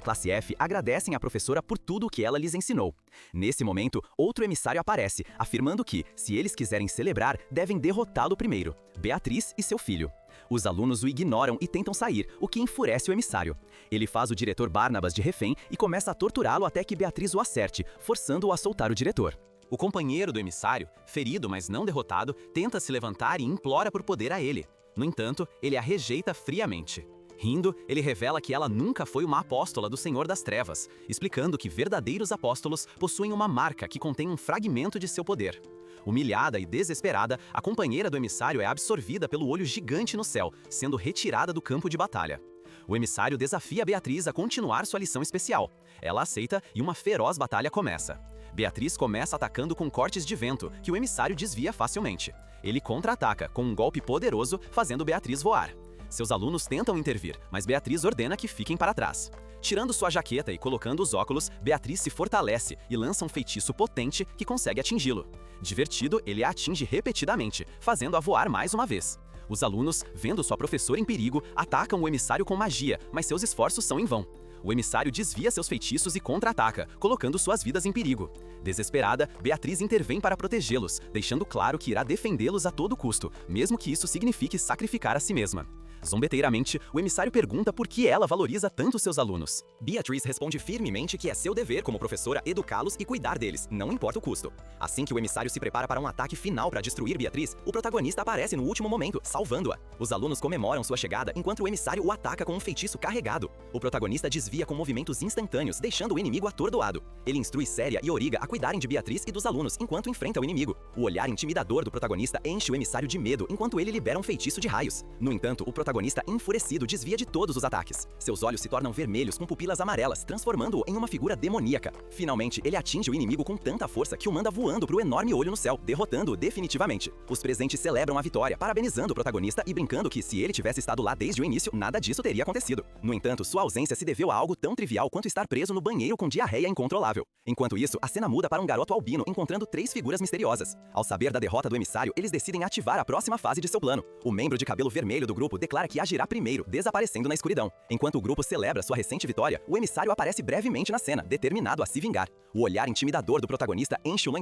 classe F agradecem à professora por tudo o que ela lhes ensinou. Nesse momento, outro emissário aparece, afirmando que, se eles quiserem celebrar, devem derrotá-lo primeiro, Beatriz e seu filho. Os alunos o ignoram e tentam sair, o que enfurece o emissário. Ele faz o diretor Barnabas de refém e começa a torturá-lo até que Beatriz o acerte, forçando-o a soltar o diretor. O companheiro do emissário, ferido mas não derrotado, tenta se levantar e implora por poder a ele. No entanto, ele a rejeita friamente. Rindo, ele revela que ela nunca foi uma apóstola do Senhor das Trevas, explicando que verdadeiros apóstolos possuem uma marca que contém um fragmento de seu poder. Humilhada e desesperada, a companheira do emissário é absorvida pelo olho gigante no céu, sendo retirada do campo de batalha. O emissário desafia Beatriz a continuar sua lição especial. Ela aceita e uma feroz batalha começa. Beatriz começa atacando com cortes de vento, que o emissário desvia facilmente. Ele contra-ataca com um golpe poderoso, fazendo Beatriz voar. Seus alunos tentam intervir, mas Beatriz ordena que fiquem para trás. Tirando sua jaqueta e colocando os óculos, Beatriz se fortalece e lança um feitiço potente que consegue atingi-lo. Divertido, ele a atinge repetidamente, fazendo-a voar mais uma vez. Os alunos, vendo sua professora em perigo, atacam o emissário com magia, mas seus esforços são em vão. O emissário desvia seus feitiços e contra-ataca, colocando suas vidas em perigo. Desesperada, Beatriz intervém para protegê-los, deixando claro que irá defendê-los a todo custo, mesmo que isso signifique sacrificar a si mesma. Zombeteiramente, o emissário pergunta por que ela valoriza tanto seus alunos. Beatriz responde firmemente que é seu dever como professora educá-los e cuidar deles, não importa o custo. Assim que o emissário se prepara para um ataque final para destruir Beatriz, o protagonista aparece no último momento, salvando-a. Os alunos comemoram sua chegada enquanto o emissário o ataca com um feitiço carregado. O protagonista desvia com movimentos instantâneos, deixando o inimigo atordoado. Ele instrui Séria e Origa a cuidarem de Beatriz e dos alunos enquanto enfrenta o inimigo. O olhar intimidador do protagonista enche o emissário de medo enquanto ele libera um feitiço de raios. No entanto, o protagonista enfurecido desvia de todos os ataques. Seus olhos se tornam vermelhos com pupilas amarelas, transformando-o em uma figura demoníaca. Finalmente, ele atinge o inimigo com tanta força que o manda voando para o enorme olho no céu, derrotando-o definitivamente. Os presentes celebram a vitória, parabenizando o protagonista e brincando que, se ele tivesse estado lá desde o início, nada disso teria acontecido. No entanto, sua ausência se deveu a algo tão trivial quanto estar preso no banheiro com diarreia incontrolável. Enquanto isso, a cena muda para um garoto albino encontrando 3 figuras misteriosas. Ao saber da derrota do emissário, eles decidem ativar a próxima fase de seu plano. O membro de cabelo vermelho do grupo declara que agirá primeiro, desaparecendo na escuridão. Enquanto o grupo celebra sua recente vitória, o emissário aparece brevemente na cena, determinado a se vingar. O olhar intimidador do protagonista enche o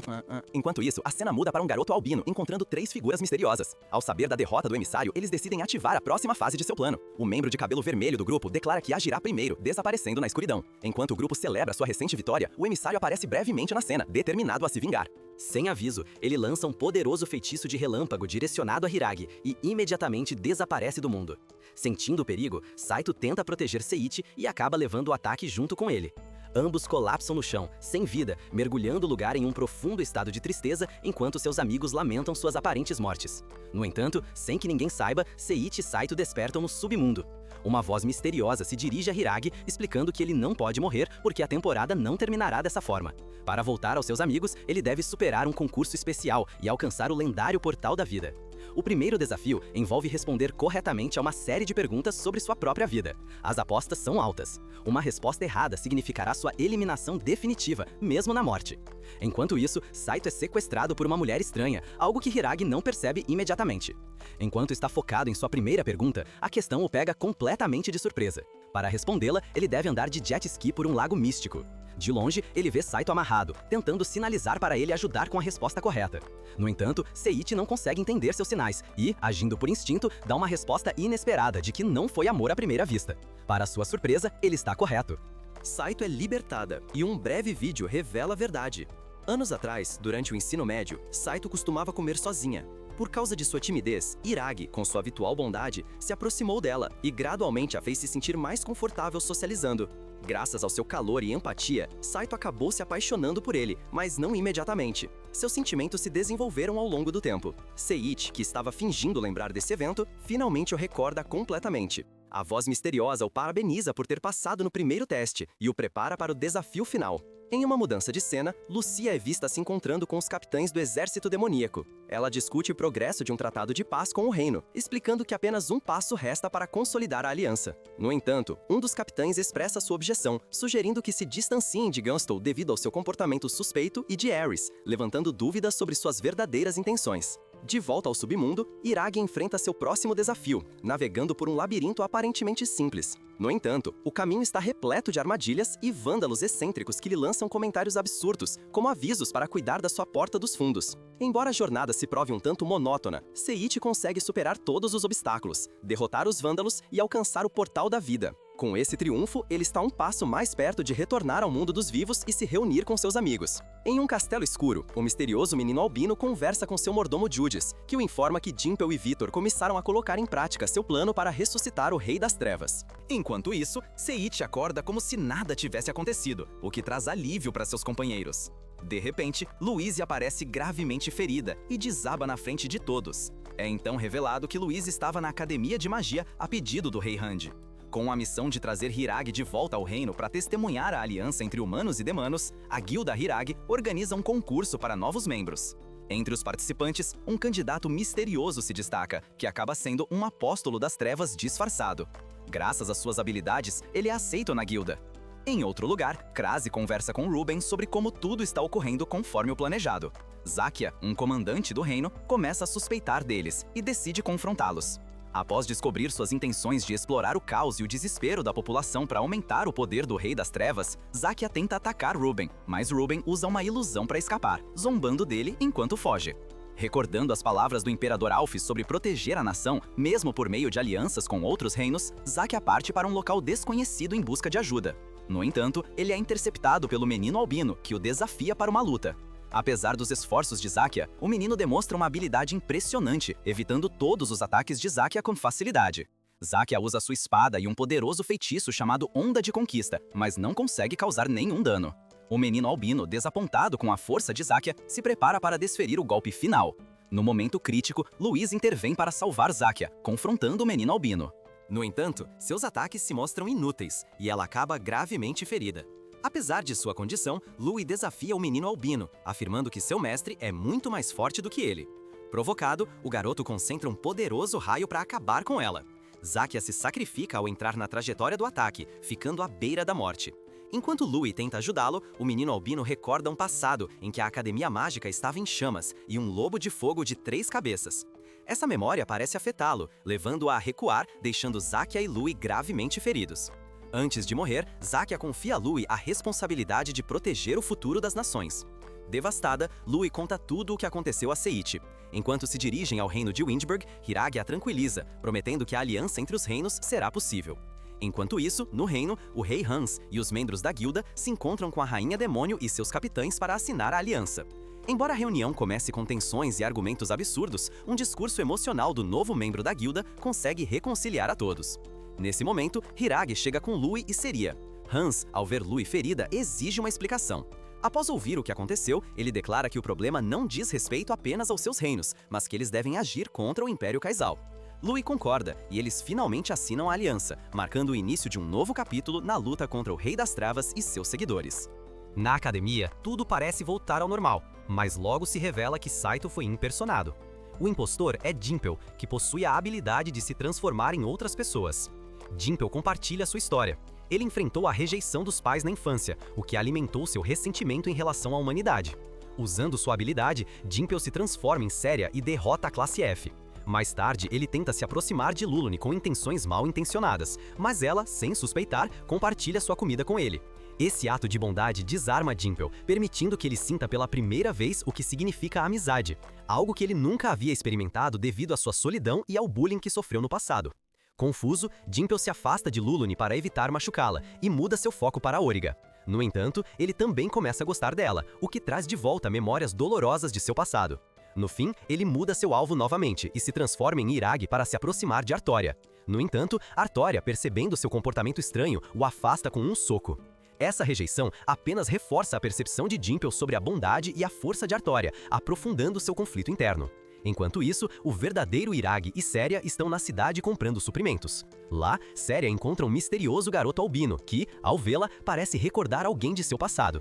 Enquanto isso, a cena muda para um garoto albino encontrando 3 figuras misteriosas. Ao saber da derrota do emissário, eles decidem ativar a próxima fase de seu plano. O membro de cabelo vermelho do grupo declara que agirá primeiro, desaparecendo na escuridão. Enquanto o grupo celebra sua recente vitória, o emissário aparece brevemente na cena, determinado a se vingar. Sem aviso, ele lança um poderoso feitiço de relâmpago direcionado a Hiragi e imediatamente desaparece do mundo. Sentindo o perigo, Saito tenta proteger Seiichi e acaba levando o ataque junto com ele. Ambos colapsam no chão, sem vida, mergulhando o lugar em um profundo estado de tristeza enquanto seus amigos lamentam suas aparentes mortes. No entanto, sem que ninguém saiba, Seiichi e Saito despertam no submundo. Uma voz misteriosa se dirige a Hiragi, explicando que ele não pode morrer porque a temporada não terminará dessa forma. Para voltar aos seus amigos, ele deve superar um concurso especial e alcançar o lendário Portal da Vida. O primeiro desafio envolve responder corretamente a uma série de perguntas sobre sua própria vida. As apostas são altas. Uma resposta errada significará sua eliminação definitiva, mesmo na morte. Enquanto isso, Saito é sequestrado por uma mulher estranha, algo que Hiragi não percebe imediatamente. Enquanto está focado em sua primeira pergunta, a questão o pega completamente de surpresa. Para respondê-la, ele deve andar de jet ski por um lago místico. De longe, ele vê Saito amarrado, tentando sinalizar para ele ajudar com a resposta correta. No entanto, Seiichi não consegue entender seus sinais e, agindo por instinto, dá uma resposta inesperada de que não foi amor à primeira vista. Para sua surpresa, ele está correto. Saito é libertada e um breve vídeo revela a verdade. Anos atrás, durante o ensino médio, Saito costumava comer sozinha. Por causa de sua timidez, Hiragi, com sua habitual bondade, se aproximou dela e gradualmente a fez se sentir mais confortável socializando. Graças ao seu calor e empatia, Saito acabou se apaixonando por ele, mas não imediatamente. Seus sentimentos se desenvolveram ao longo do tempo. Seiichi, que estava fingindo lembrar desse evento, finalmente o recorda completamente. A voz misteriosa o parabeniza por ter passado no primeiro teste e o prepara para o desafio final. Em uma mudança de cena, Lucia é vista se encontrando com os capitães do exército demoníaco. Ela discute o progresso de um tratado de paz com o reino, explicando que apenas um passo resta para consolidar a aliança. No entanto, um dos capitães expressa sua objeção, sugerindo que se distanciem de Gunston devido ao seu comportamento suspeito e de Ares, levantando dúvidas sobre suas verdadeiras intenções. De volta ao submundo, Hiragi enfrenta seu próximo desafio, navegando por um labirinto aparentemente simples. No entanto, o caminho está repleto de armadilhas e vândalos excêntricos que lhe lançam comentários absurdos, como avisos para cuidar da sua porta dos fundos. Embora a jornada se prove um tanto monótona, Seiichi consegue superar todos os obstáculos, derrotar os vândalos e alcançar o portal da vida. Com esse triunfo, ele está um passo mais perto de retornar ao mundo dos vivos e se reunir com seus amigos. Em um castelo escuro, o misterioso menino albino conversa com seu mordomo Judas, que o informa que Dimple e Victor começaram a colocar em prática seu plano para ressuscitar o Rei das Trevas. Enquanto isso, Seiichi acorda como se nada tivesse acontecido, o que traz alívio para seus companheiros. De repente, Louise aparece gravemente ferida e desaba na frente de todos. É então revelado que Louise estava na Academia de Magia a pedido do Rei Hand. Com a missão de trazer Hiragi de volta ao reino para testemunhar a aliança entre humanos e demonos, a Guilda Hiragi organiza um concurso para novos membros. Entre os participantes, um candidato misterioso se destaca, que acaba sendo um apóstolo das trevas disfarçado. Graças às suas habilidades, ele é aceito na guilda. Em outro lugar, Krase conversa com Ruben sobre como tudo está ocorrendo conforme o planejado. Zakia, um comandante do reino, começa a suspeitar deles e decide confrontá-los. Após descobrir suas intenções de explorar o caos e o desespero da população para aumentar o poder do Rei das Trevas, Zakia tenta atacar Ruben, mas Ruben usa uma ilusão para escapar, zombando dele enquanto foge. Recordando as palavras do Imperador Alphys sobre proteger a nação, mesmo por meio de alianças com outros reinos, Zakia parte para um local desconhecido em busca de ajuda. No entanto, ele é interceptado pelo menino albino, que o desafia para uma luta. Apesar dos esforços de Zakia, o menino demonstra uma habilidade impressionante, evitando todos os ataques de Zakia com facilidade. Zakia usa sua espada e um poderoso feitiço chamado Onda de Conquista, mas não consegue causar nenhum dano. O menino albino, desapontado com a força de Zakia, se prepara para desferir o golpe final. No momento crítico, Louise intervém para salvar Zakia, confrontando o menino albino. No entanto, seus ataques se mostram inúteis, e ela acaba gravemente ferida. Apesar de sua condição, Louie desafia o menino albino, afirmando que seu mestre é muito mais forte do que ele. Provocado, o garoto concentra um poderoso raio para acabar com ela. Zakia se sacrifica ao entrar na trajetória do ataque, ficando à beira da morte. Enquanto Louie tenta ajudá-lo, o menino albino recorda um passado em que a Academia Mágica estava em chamas e um lobo de fogo de 3 cabeças. Essa memória parece afetá-lo, levando-o a recuar, deixando Zakia e Louie gravemente feridos. Antes de morrer, Zakia confia a Louie a responsabilidade de proteger o futuro das nações. Devastada, Louie conta tudo o que aconteceu a Seiichi. Enquanto se dirigem ao reino de Windberg, Hiragi a tranquiliza, prometendo que a aliança entre os reinos será possível. Enquanto isso, no reino, o rei Hans e os membros da guilda se encontram com a rainha demônio e seus capitães para assinar a aliança. Embora a reunião comece com tensões e argumentos absurdos, um discurso emocional do novo membro da guilda consegue reconciliar a todos. Nesse momento, Hiragi chega com Louie e Seria. Hans, ao ver Louie ferida, exige uma explicação. Após ouvir o que aconteceu, ele declara que o problema não diz respeito apenas aos seus reinos, mas que eles devem agir contra o Império Kaisal. Louie concorda, e eles finalmente assinam a aliança, marcando o início de um novo capítulo na luta contra o Rei das Trevas e seus seguidores. Na academia, tudo parece voltar ao normal, mas logo se revela que Saito foi impersonado. O impostor é Dimple, que possui a habilidade de se transformar em outras pessoas. Dimple compartilha sua história. Ele enfrentou a rejeição dos pais na infância, o que alimentou seu ressentimento em relação à humanidade. Usando sua habilidade, Dimple se transforma em Seria e derrota a classe F. Mais tarde, ele tenta se aproximar de Lulune com intenções mal intencionadas, mas ela, sem suspeitar, compartilha sua comida com ele. Esse ato de bondade desarma Dimple, permitindo que ele sinta pela primeira vez o que significa a amizade, algo que ele nunca havia experimentado devido à sua solidão e ao bullying que sofreu no passado. Confuso, Dimple se afasta de Lulune para evitar machucá-la e muda seu foco para Auriga. No entanto, ele também começa a gostar dela, o que traz de volta memórias dolorosas de seu passado. No fim, ele muda seu alvo novamente e se transforma em Irag para se aproximar de Artória. No entanto, Artória, percebendo seu comportamento estranho, o afasta com um soco. Essa rejeição apenas reforça a percepção de Dimpel sobre a bondade e a força de Artória, aprofundando seu conflito interno. Enquanto isso, o verdadeiro Irag e Séria estão na cidade comprando suprimentos. Lá, Séria encontra um misterioso garoto albino que, ao vê-la, parece recordar alguém de seu passado.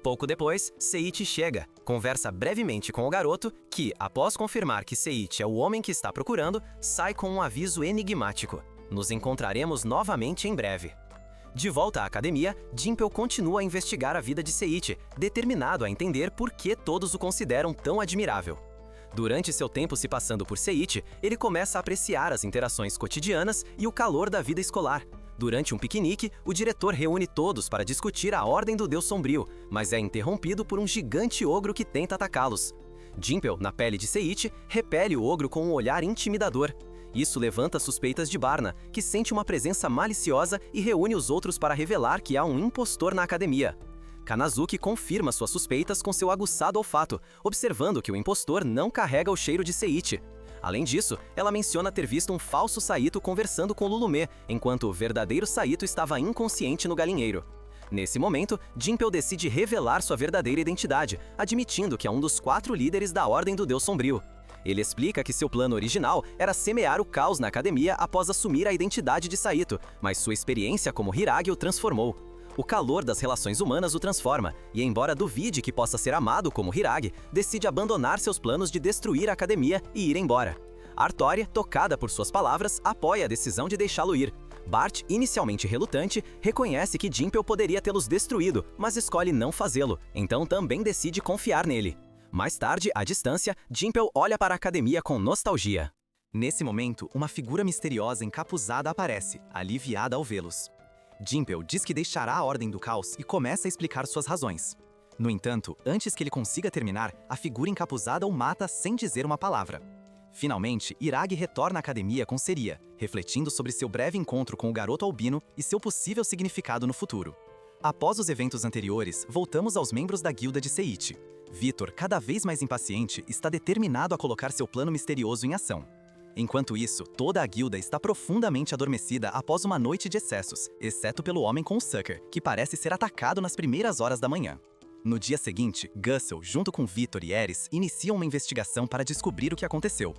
Pouco depois, Seiichi chega, conversa brevemente com o garoto, que, após confirmar que Seiichi é o homem que está procurando, sai com um aviso enigmático. Nos encontraremos novamente em breve. De volta à academia, Dimpel continua a investigar a vida de Seiichi, determinado a entender por que todos o consideram tão admirável. Durante seu tempo se passando por Seiichi, ele começa a apreciar as interações cotidianas e o calor da vida escolar. Durante um piquenique, o diretor reúne todos para discutir a Ordem do Deus Sombrio, mas é interrompido por um gigante ogro que tenta atacá-los. Dimpel, na pele de Seiichi, repele o ogro com um olhar intimidador. Isso levanta suspeitas de Barna, que sente uma presença maliciosa e reúne os outros para revelar que há um impostor na academia. Kanazuki confirma suas suspeitas com seu aguçado olfato, observando que o impostor não carrega o cheiro de Seiichi. Além disso, ela menciona ter visto um falso Saito conversando com Lulume, enquanto o verdadeiro Saito estava inconsciente no galinheiro. Nesse momento, Dimpel decide revelar sua verdadeira identidade, admitindo que é um dos 4 líderes da Ordem do Deus Sombrio. Ele explica que seu plano original era semear o caos na academia após assumir a identidade de Saito, mas sua experiência como Hiragi o transformou. O calor das relações humanas o transforma, e embora duvide que possa ser amado como Hiragi, decide abandonar seus planos de destruir a academia e ir embora. Artória, tocada por suas palavras, apoia a decisão de deixá-lo ir. Bart, inicialmente relutante, reconhece que Dimpel poderia tê-los destruído, mas escolhe não fazê-lo, então também decide confiar nele. Mais tarde, à distância, Dimpel olha para a academia com nostalgia. Nesse momento, uma figura misteriosa encapuzada aparece, aliviada ao vê-los. Dimpel diz que deixará a Ordem do Caos e começa a explicar suas razões. No entanto, antes que ele consiga terminar, a figura encapuzada o mata sem dizer uma palavra. Finalmente, Iragi retorna à academia com Seria, refletindo sobre seu breve encontro com o garoto albino e seu possível significado no futuro. Após os eventos anteriores, voltamos aos membros da guilda de Seiichi. Vitor, cada vez mais impaciente, está determinado a colocar seu plano misterioso em ação. Enquanto isso, toda a guilda está profundamente adormecida após uma noite de excessos, exceto pelo homem com o Sucker, que parece ser atacado nas primeiras horas da manhã. No dia seguinte, Gussel, junto com Vitor e Eris, iniciam uma investigação para descobrir o que aconteceu.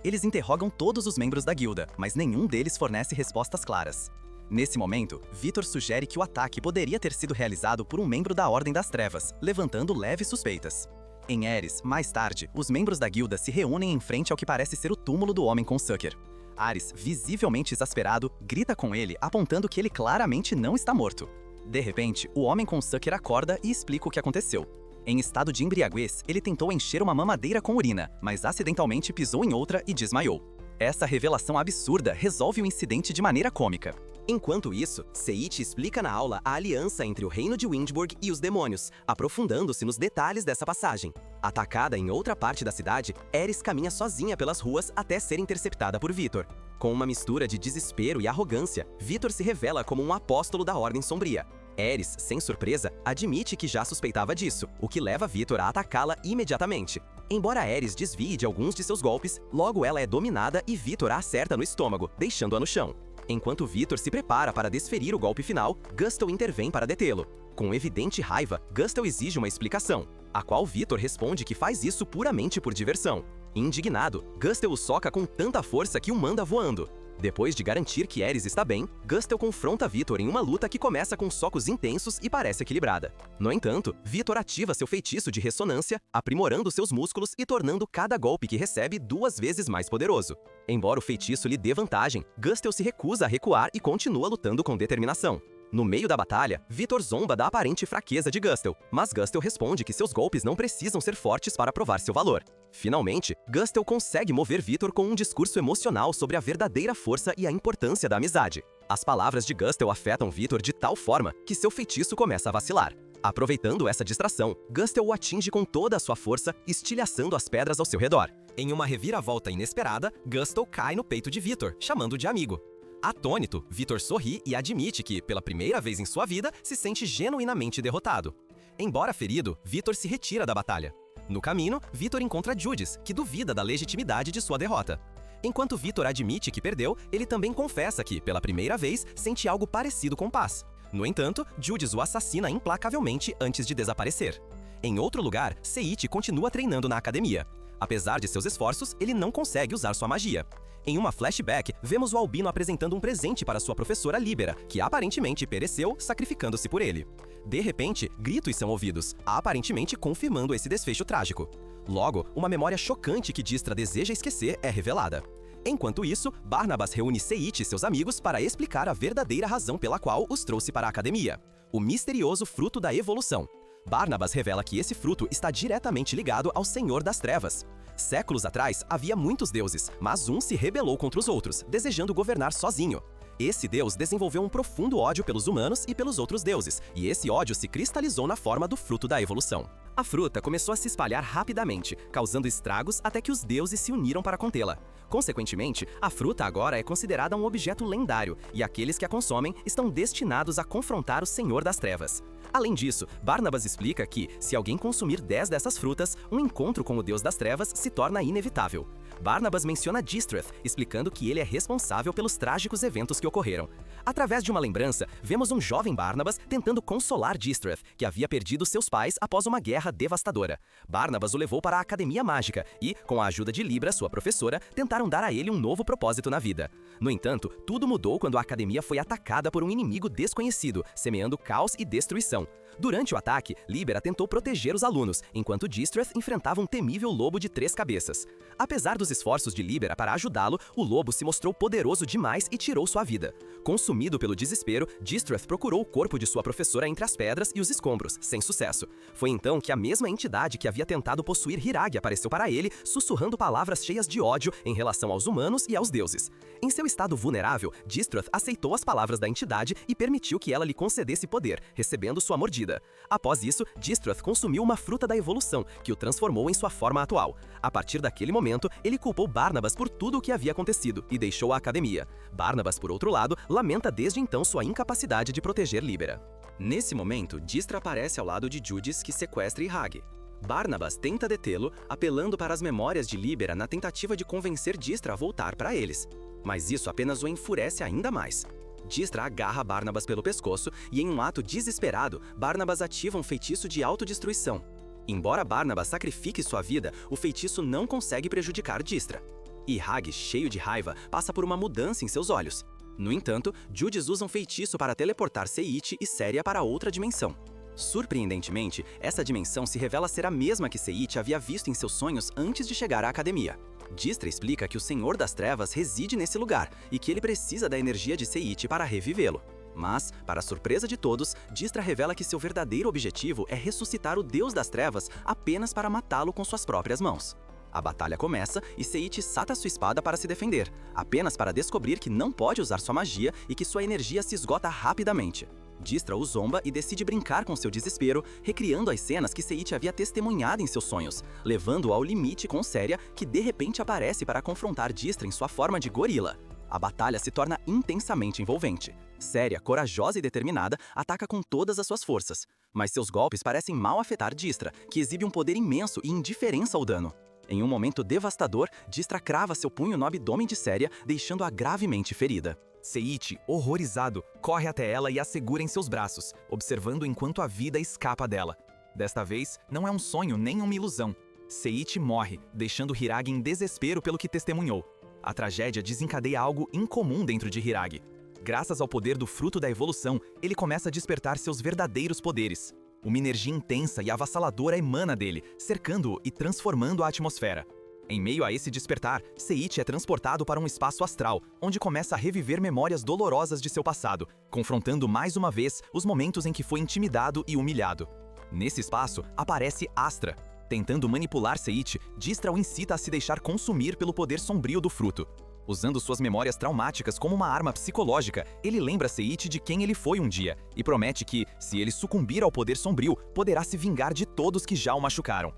Eles interrogam todos os membros da guilda, mas nenhum deles fornece respostas claras. Nesse momento, Vitor sugere que o ataque poderia ter sido realizado por um membro da Ordem das Trevas, levantando leves suspeitas. Em Eris, mais tarde, os membros da guilda se reúnem em frente ao que parece ser o túmulo do homem com Sucker. Ares, visivelmente exasperado, grita com ele, apontando que ele claramente não está morto. De repente, o homem com Sucker acorda e explica o que aconteceu. Em estado de embriaguez, ele tentou encher uma mamadeira com urina, mas acidentalmente pisou em outra e desmaiou. Essa revelação absurda resolve o incidente de maneira cômica. Enquanto isso, Seiichi explica na aula a aliança entre o reino de Windburg e os demônios, aprofundando-se nos detalhes dessa passagem. Atacada em outra parte da cidade, Eris caminha sozinha pelas ruas até ser interceptada por Vitor. Com uma mistura de desespero e arrogância, Vitor se revela como um apóstolo da Ordem Sombria. Eris, sem surpresa, admite que já suspeitava disso, o que leva Vitor a atacá-la imediatamente. Embora Eris desvie de alguns de seus golpes, logo ela é dominada e Vitor a acerta no estômago, deixando-a no chão. Enquanto Vitor se prepara para desferir o golpe final, Gustel intervém para detê-lo. Com evidente raiva, Gustel exige uma explicação, a qual Vitor responde que faz isso puramente por diversão. Indignado, Gustel o soca com tanta força que o manda voando. Depois de garantir que Eris está bem, Gustel confronta Vitor em uma luta que começa com socos intensos e parece equilibrada. No entanto, Vitor ativa seu feitiço de ressonância, aprimorando seus músculos e tornando cada golpe que recebe 2 vezes mais poderoso. Embora o feitiço lhe dê vantagem, Gustel se recusa a recuar e continua lutando com determinação. No meio da batalha, Vitor zomba da aparente fraqueza de Gustel, mas Gustel responde que seus golpes não precisam ser fortes para provar seu valor. Finalmente, Gustel consegue mover Vitor com um discurso emocional sobre a verdadeira força e a importância da amizade. As palavras de Gustel afetam Vitor de tal forma que seu feitiço começa a vacilar. Aproveitando essa distração, Gustel o atinge com toda a sua força, estilhaçando as pedras ao seu redor. Em uma reviravolta inesperada, Gustel cai no peito de Vitor, chamando de amigo. Atônito, Vitor sorri e admite que, pela primeira vez em sua vida, se sente genuinamente derrotado. Embora ferido, Vitor se retira da batalha. No caminho, Vitor encontra Judith, que duvida da legitimidade de sua derrota. Enquanto Vitor admite que perdeu, ele também confessa que, pela primeira vez, sente algo parecido com paz. No entanto, Judith o assassina implacavelmente antes de desaparecer. Em outro lugar, Seiichi continua treinando na academia. Apesar de seus esforços, ele não consegue usar sua magia. Em uma flashback, vemos o Albino apresentando um presente para sua professora Libera, que aparentemente pereceu, sacrificando-se por ele. De repente, gritos são ouvidos, aparentemente confirmando esse desfecho trágico. Logo, uma memória chocante que Dijkstra deseja esquecer é revelada. Enquanto isso, Barnabas reúne Seiichi e seus amigos para explicar a verdadeira razão pela qual os trouxe para a academia: o misterioso fruto da evolução. Barnabas revela que esse fruto está diretamente ligado ao Senhor das Trevas. Séculos atrás, havia muitos deuses, mas um se rebelou contra os outros, desejando governar sozinho. Esse deus desenvolveu um profundo ódio pelos humanos e pelos outros deuses, e esse ódio se cristalizou na forma do fruto da evolução. A fruta começou a se espalhar rapidamente, causando estragos até que os deuses se uniram para contê-la. Consequentemente, a fruta agora é considerada um objeto lendário, e aqueles que a consomem estão destinados a confrontar o Senhor das Trevas. Além disso, Barnabas explica que, se alguém consumir 10 dessas frutas, um encontro com o Deus das Trevas se torna inevitável. Barnabas menciona Dijkstra, explicando que ele é responsável pelos trágicos eventos que ocorreram. Através de uma lembrança, vemos um jovem Barnabas tentando consolar Dijkstra, que havia perdido seus pais após uma guerra devastadora. Barnabas o levou para a Academia Mágica e, com a ajuda de Libra, sua professora, tentaram dar a ele um novo propósito na vida. No entanto, tudo mudou quando a academia foi atacada por um inimigo desconhecido, semeando caos e destruição. Durante o ataque, Libera tentou proteger os alunos, enquanto Dijkstra enfrentava um temível lobo de 3 cabeças. Apesar dos esforços de Libera para ajudá-lo, o lobo se mostrou poderoso demais e tirou sua vida. Consumido pelo desespero, Dijkstra procurou o corpo de sua professora entre as pedras e os escombros, sem sucesso. Foi então que a mesma entidade que havia tentado possuir Hiragi apareceu para ele, sussurrando palavras cheias de ódio em relação aos humanos e aos deuses. Em seu estado vulnerável, Dijkstra aceitou as palavras da entidade e permitiu que ela lhe concedesse poder, recebendo sua mordida. Após isso, Dijkstra consumiu uma fruta da evolução, que o transformou em sua forma atual. A partir daquele momento, ele culpou Barnabas por tudo o que havia acontecido e deixou a academia. Barnabas, por outro lado, lamenta desde então sua incapacidade de proteger Libera. Nesse momento, Dijkstra aparece ao lado de Judith, que sequestra Hiragi. Barnabas tenta detê-lo, apelando para as memórias de Libera na tentativa de convencer Dijkstra a voltar para eles. Mas isso apenas o enfurece ainda mais. Dijkstra agarra Barnabas pelo pescoço e, em um ato desesperado, Barnabas ativa um feitiço de autodestruição. Embora Barnabas sacrifique sua vida, o feitiço não consegue prejudicar Dijkstra. Hiragi, cheio de raiva, passa por uma mudança em seus olhos. No entanto, Judith usa um feitiço para teleportar Seiichi e Séria para outra dimensão. Surpreendentemente, essa dimensão se revela ser a mesma que Seiichi havia visto em seus sonhos antes de chegar à academia. Dijkstra explica que o Senhor das Trevas reside nesse lugar e que ele precisa da energia de Seiichi para revivê-lo. Mas, para a surpresa de todos, Dijkstra revela que seu verdadeiro objetivo é ressuscitar o Deus das Trevas apenas para matá-lo com suas próprias mãos. A batalha começa e Seiichi saca sua espada para se defender, apenas para descobrir que não pode usar sua magia e que sua energia se esgota rapidamente. Dijkstra o zomba e decide brincar com seu desespero, recriando as cenas que Seiichi havia testemunhado em seus sonhos, levando-o ao limite com Séria, que de repente aparece para confrontar Dijkstra em sua forma de gorila. A batalha se torna intensamente envolvente. Séria, corajosa e determinada, ataca com todas as suas forças, mas seus golpes parecem mal afetar Dijkstra, que exibe um poder imenso e indiferença ao dano. Em um momento devastador, Dijkstra crava seu punho no abdômen de Séria, deixando-a gravemente ferida. Seiichi, horrorizado, corre até ela e a segura em seus braços, observando enquanto a vida escapa dela. Desta vez, não é um sonho nem uma ilusão. Seiichi morre, deixando Hiragi em desespero pelo que testemunhou. A tragédia desencadeia algo incomum dentro de Hiragi. Graças ao poder do fruto da evolução, ele começa a despertar seus verdadeiros poderes. Uma energia intensa e avassaladora emana dele, cercando-o e transformando a atmosfera. Em meio a esse despertar, Seiichi é transportado para um espaço astral, onde começa a reviver memórias dolorosas de seu passado, confrontando mais uma vez os momentos em que foi intimidado e humilhado. Nesse espaço, aparece Astra. Tentando manipular Seiichi, Dijkstra o incita a se deixar consumir pelo poder sombrio do fruto. Usando suas memórias traumáticas como uma arma psicológica, ele lembra Seiichi de quem ele foi um dia, e promete que, se ele sucumbir ao poder sombrio, poderá se vingar de todos que já o machucaram.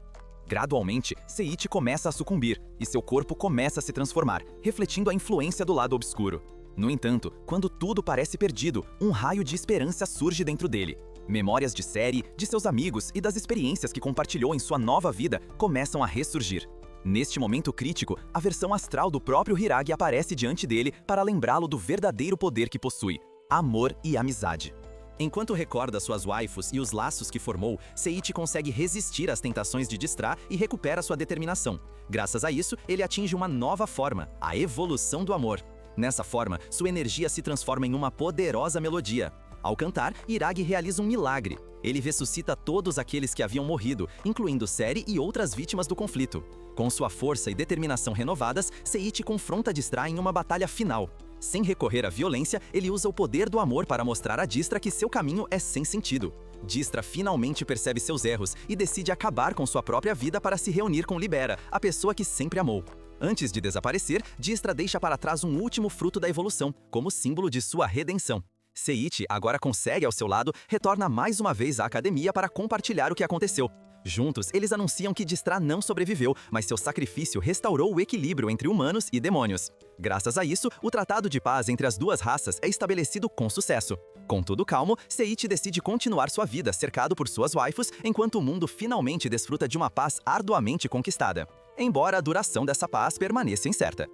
Gradualmente, Seiichi começa a sucumbir, e seu corpo começa a se transformar, refletindo a influência do lado obscuro. No entanto, quando tudo parece perdido, um raio de esperança surge dentro dele. Memórias de série, de seus amigos e das experiências que compartilhou em sua nova vida começam a ressurgir. Neste momento crítico, a versão astral do próprio Hiragi aparece diante dele para lembrá-lo do verdadeiro poder que possui: amor e amizade. Enquanto recorda suas waifus e os laços que formou, Seiichi consegue resistir às tentações de Distra e recupera sua determinação. Graças a isso, ele atinge uma nova forma, a evolução do amor. Nessa forma, sua energia se transforma em uma poderosa melodia. Ao cantar, Hiragi realiza um milagre. Ele ressuscita todos aqueles que haviam morrido, incluindo Seri e outras vítimas do conflito. Com sua força e determinação renovadas, Seiichi confronta Distra em uma batalha final. Sem recorrer à violência, ele usa o poder do amor para mostrar a Distra que seu caminho é sem sentido. Distra finalmente percebe seus erros e decide acabar com sua própria vida para se reunir com Libera, a pessoa que sempre amou. Antes de desaparecer, Distra deixa para trás um último fruto da evolução, como símbolo de sua redenção. Seiichi, agora com Seri ao seu lado, retorna mais uma vez à academia para compartilhar o que aconteceu. Juntos, eles anunciam que Distra não sobreviveu, mas seu sacrifício restaurou o equilíbrio entre humanos e demônios. Graças a isso, o tratado de paz entre as duas raças é estabelecido com sucesso. Contudo calmo, Seiichi decide continuar sua vida cercado por suas waifus, enquanto o mundo finalmente desfruta de uma paz arduamente conquistada. Embora a duração dessa paz permaneça incerta.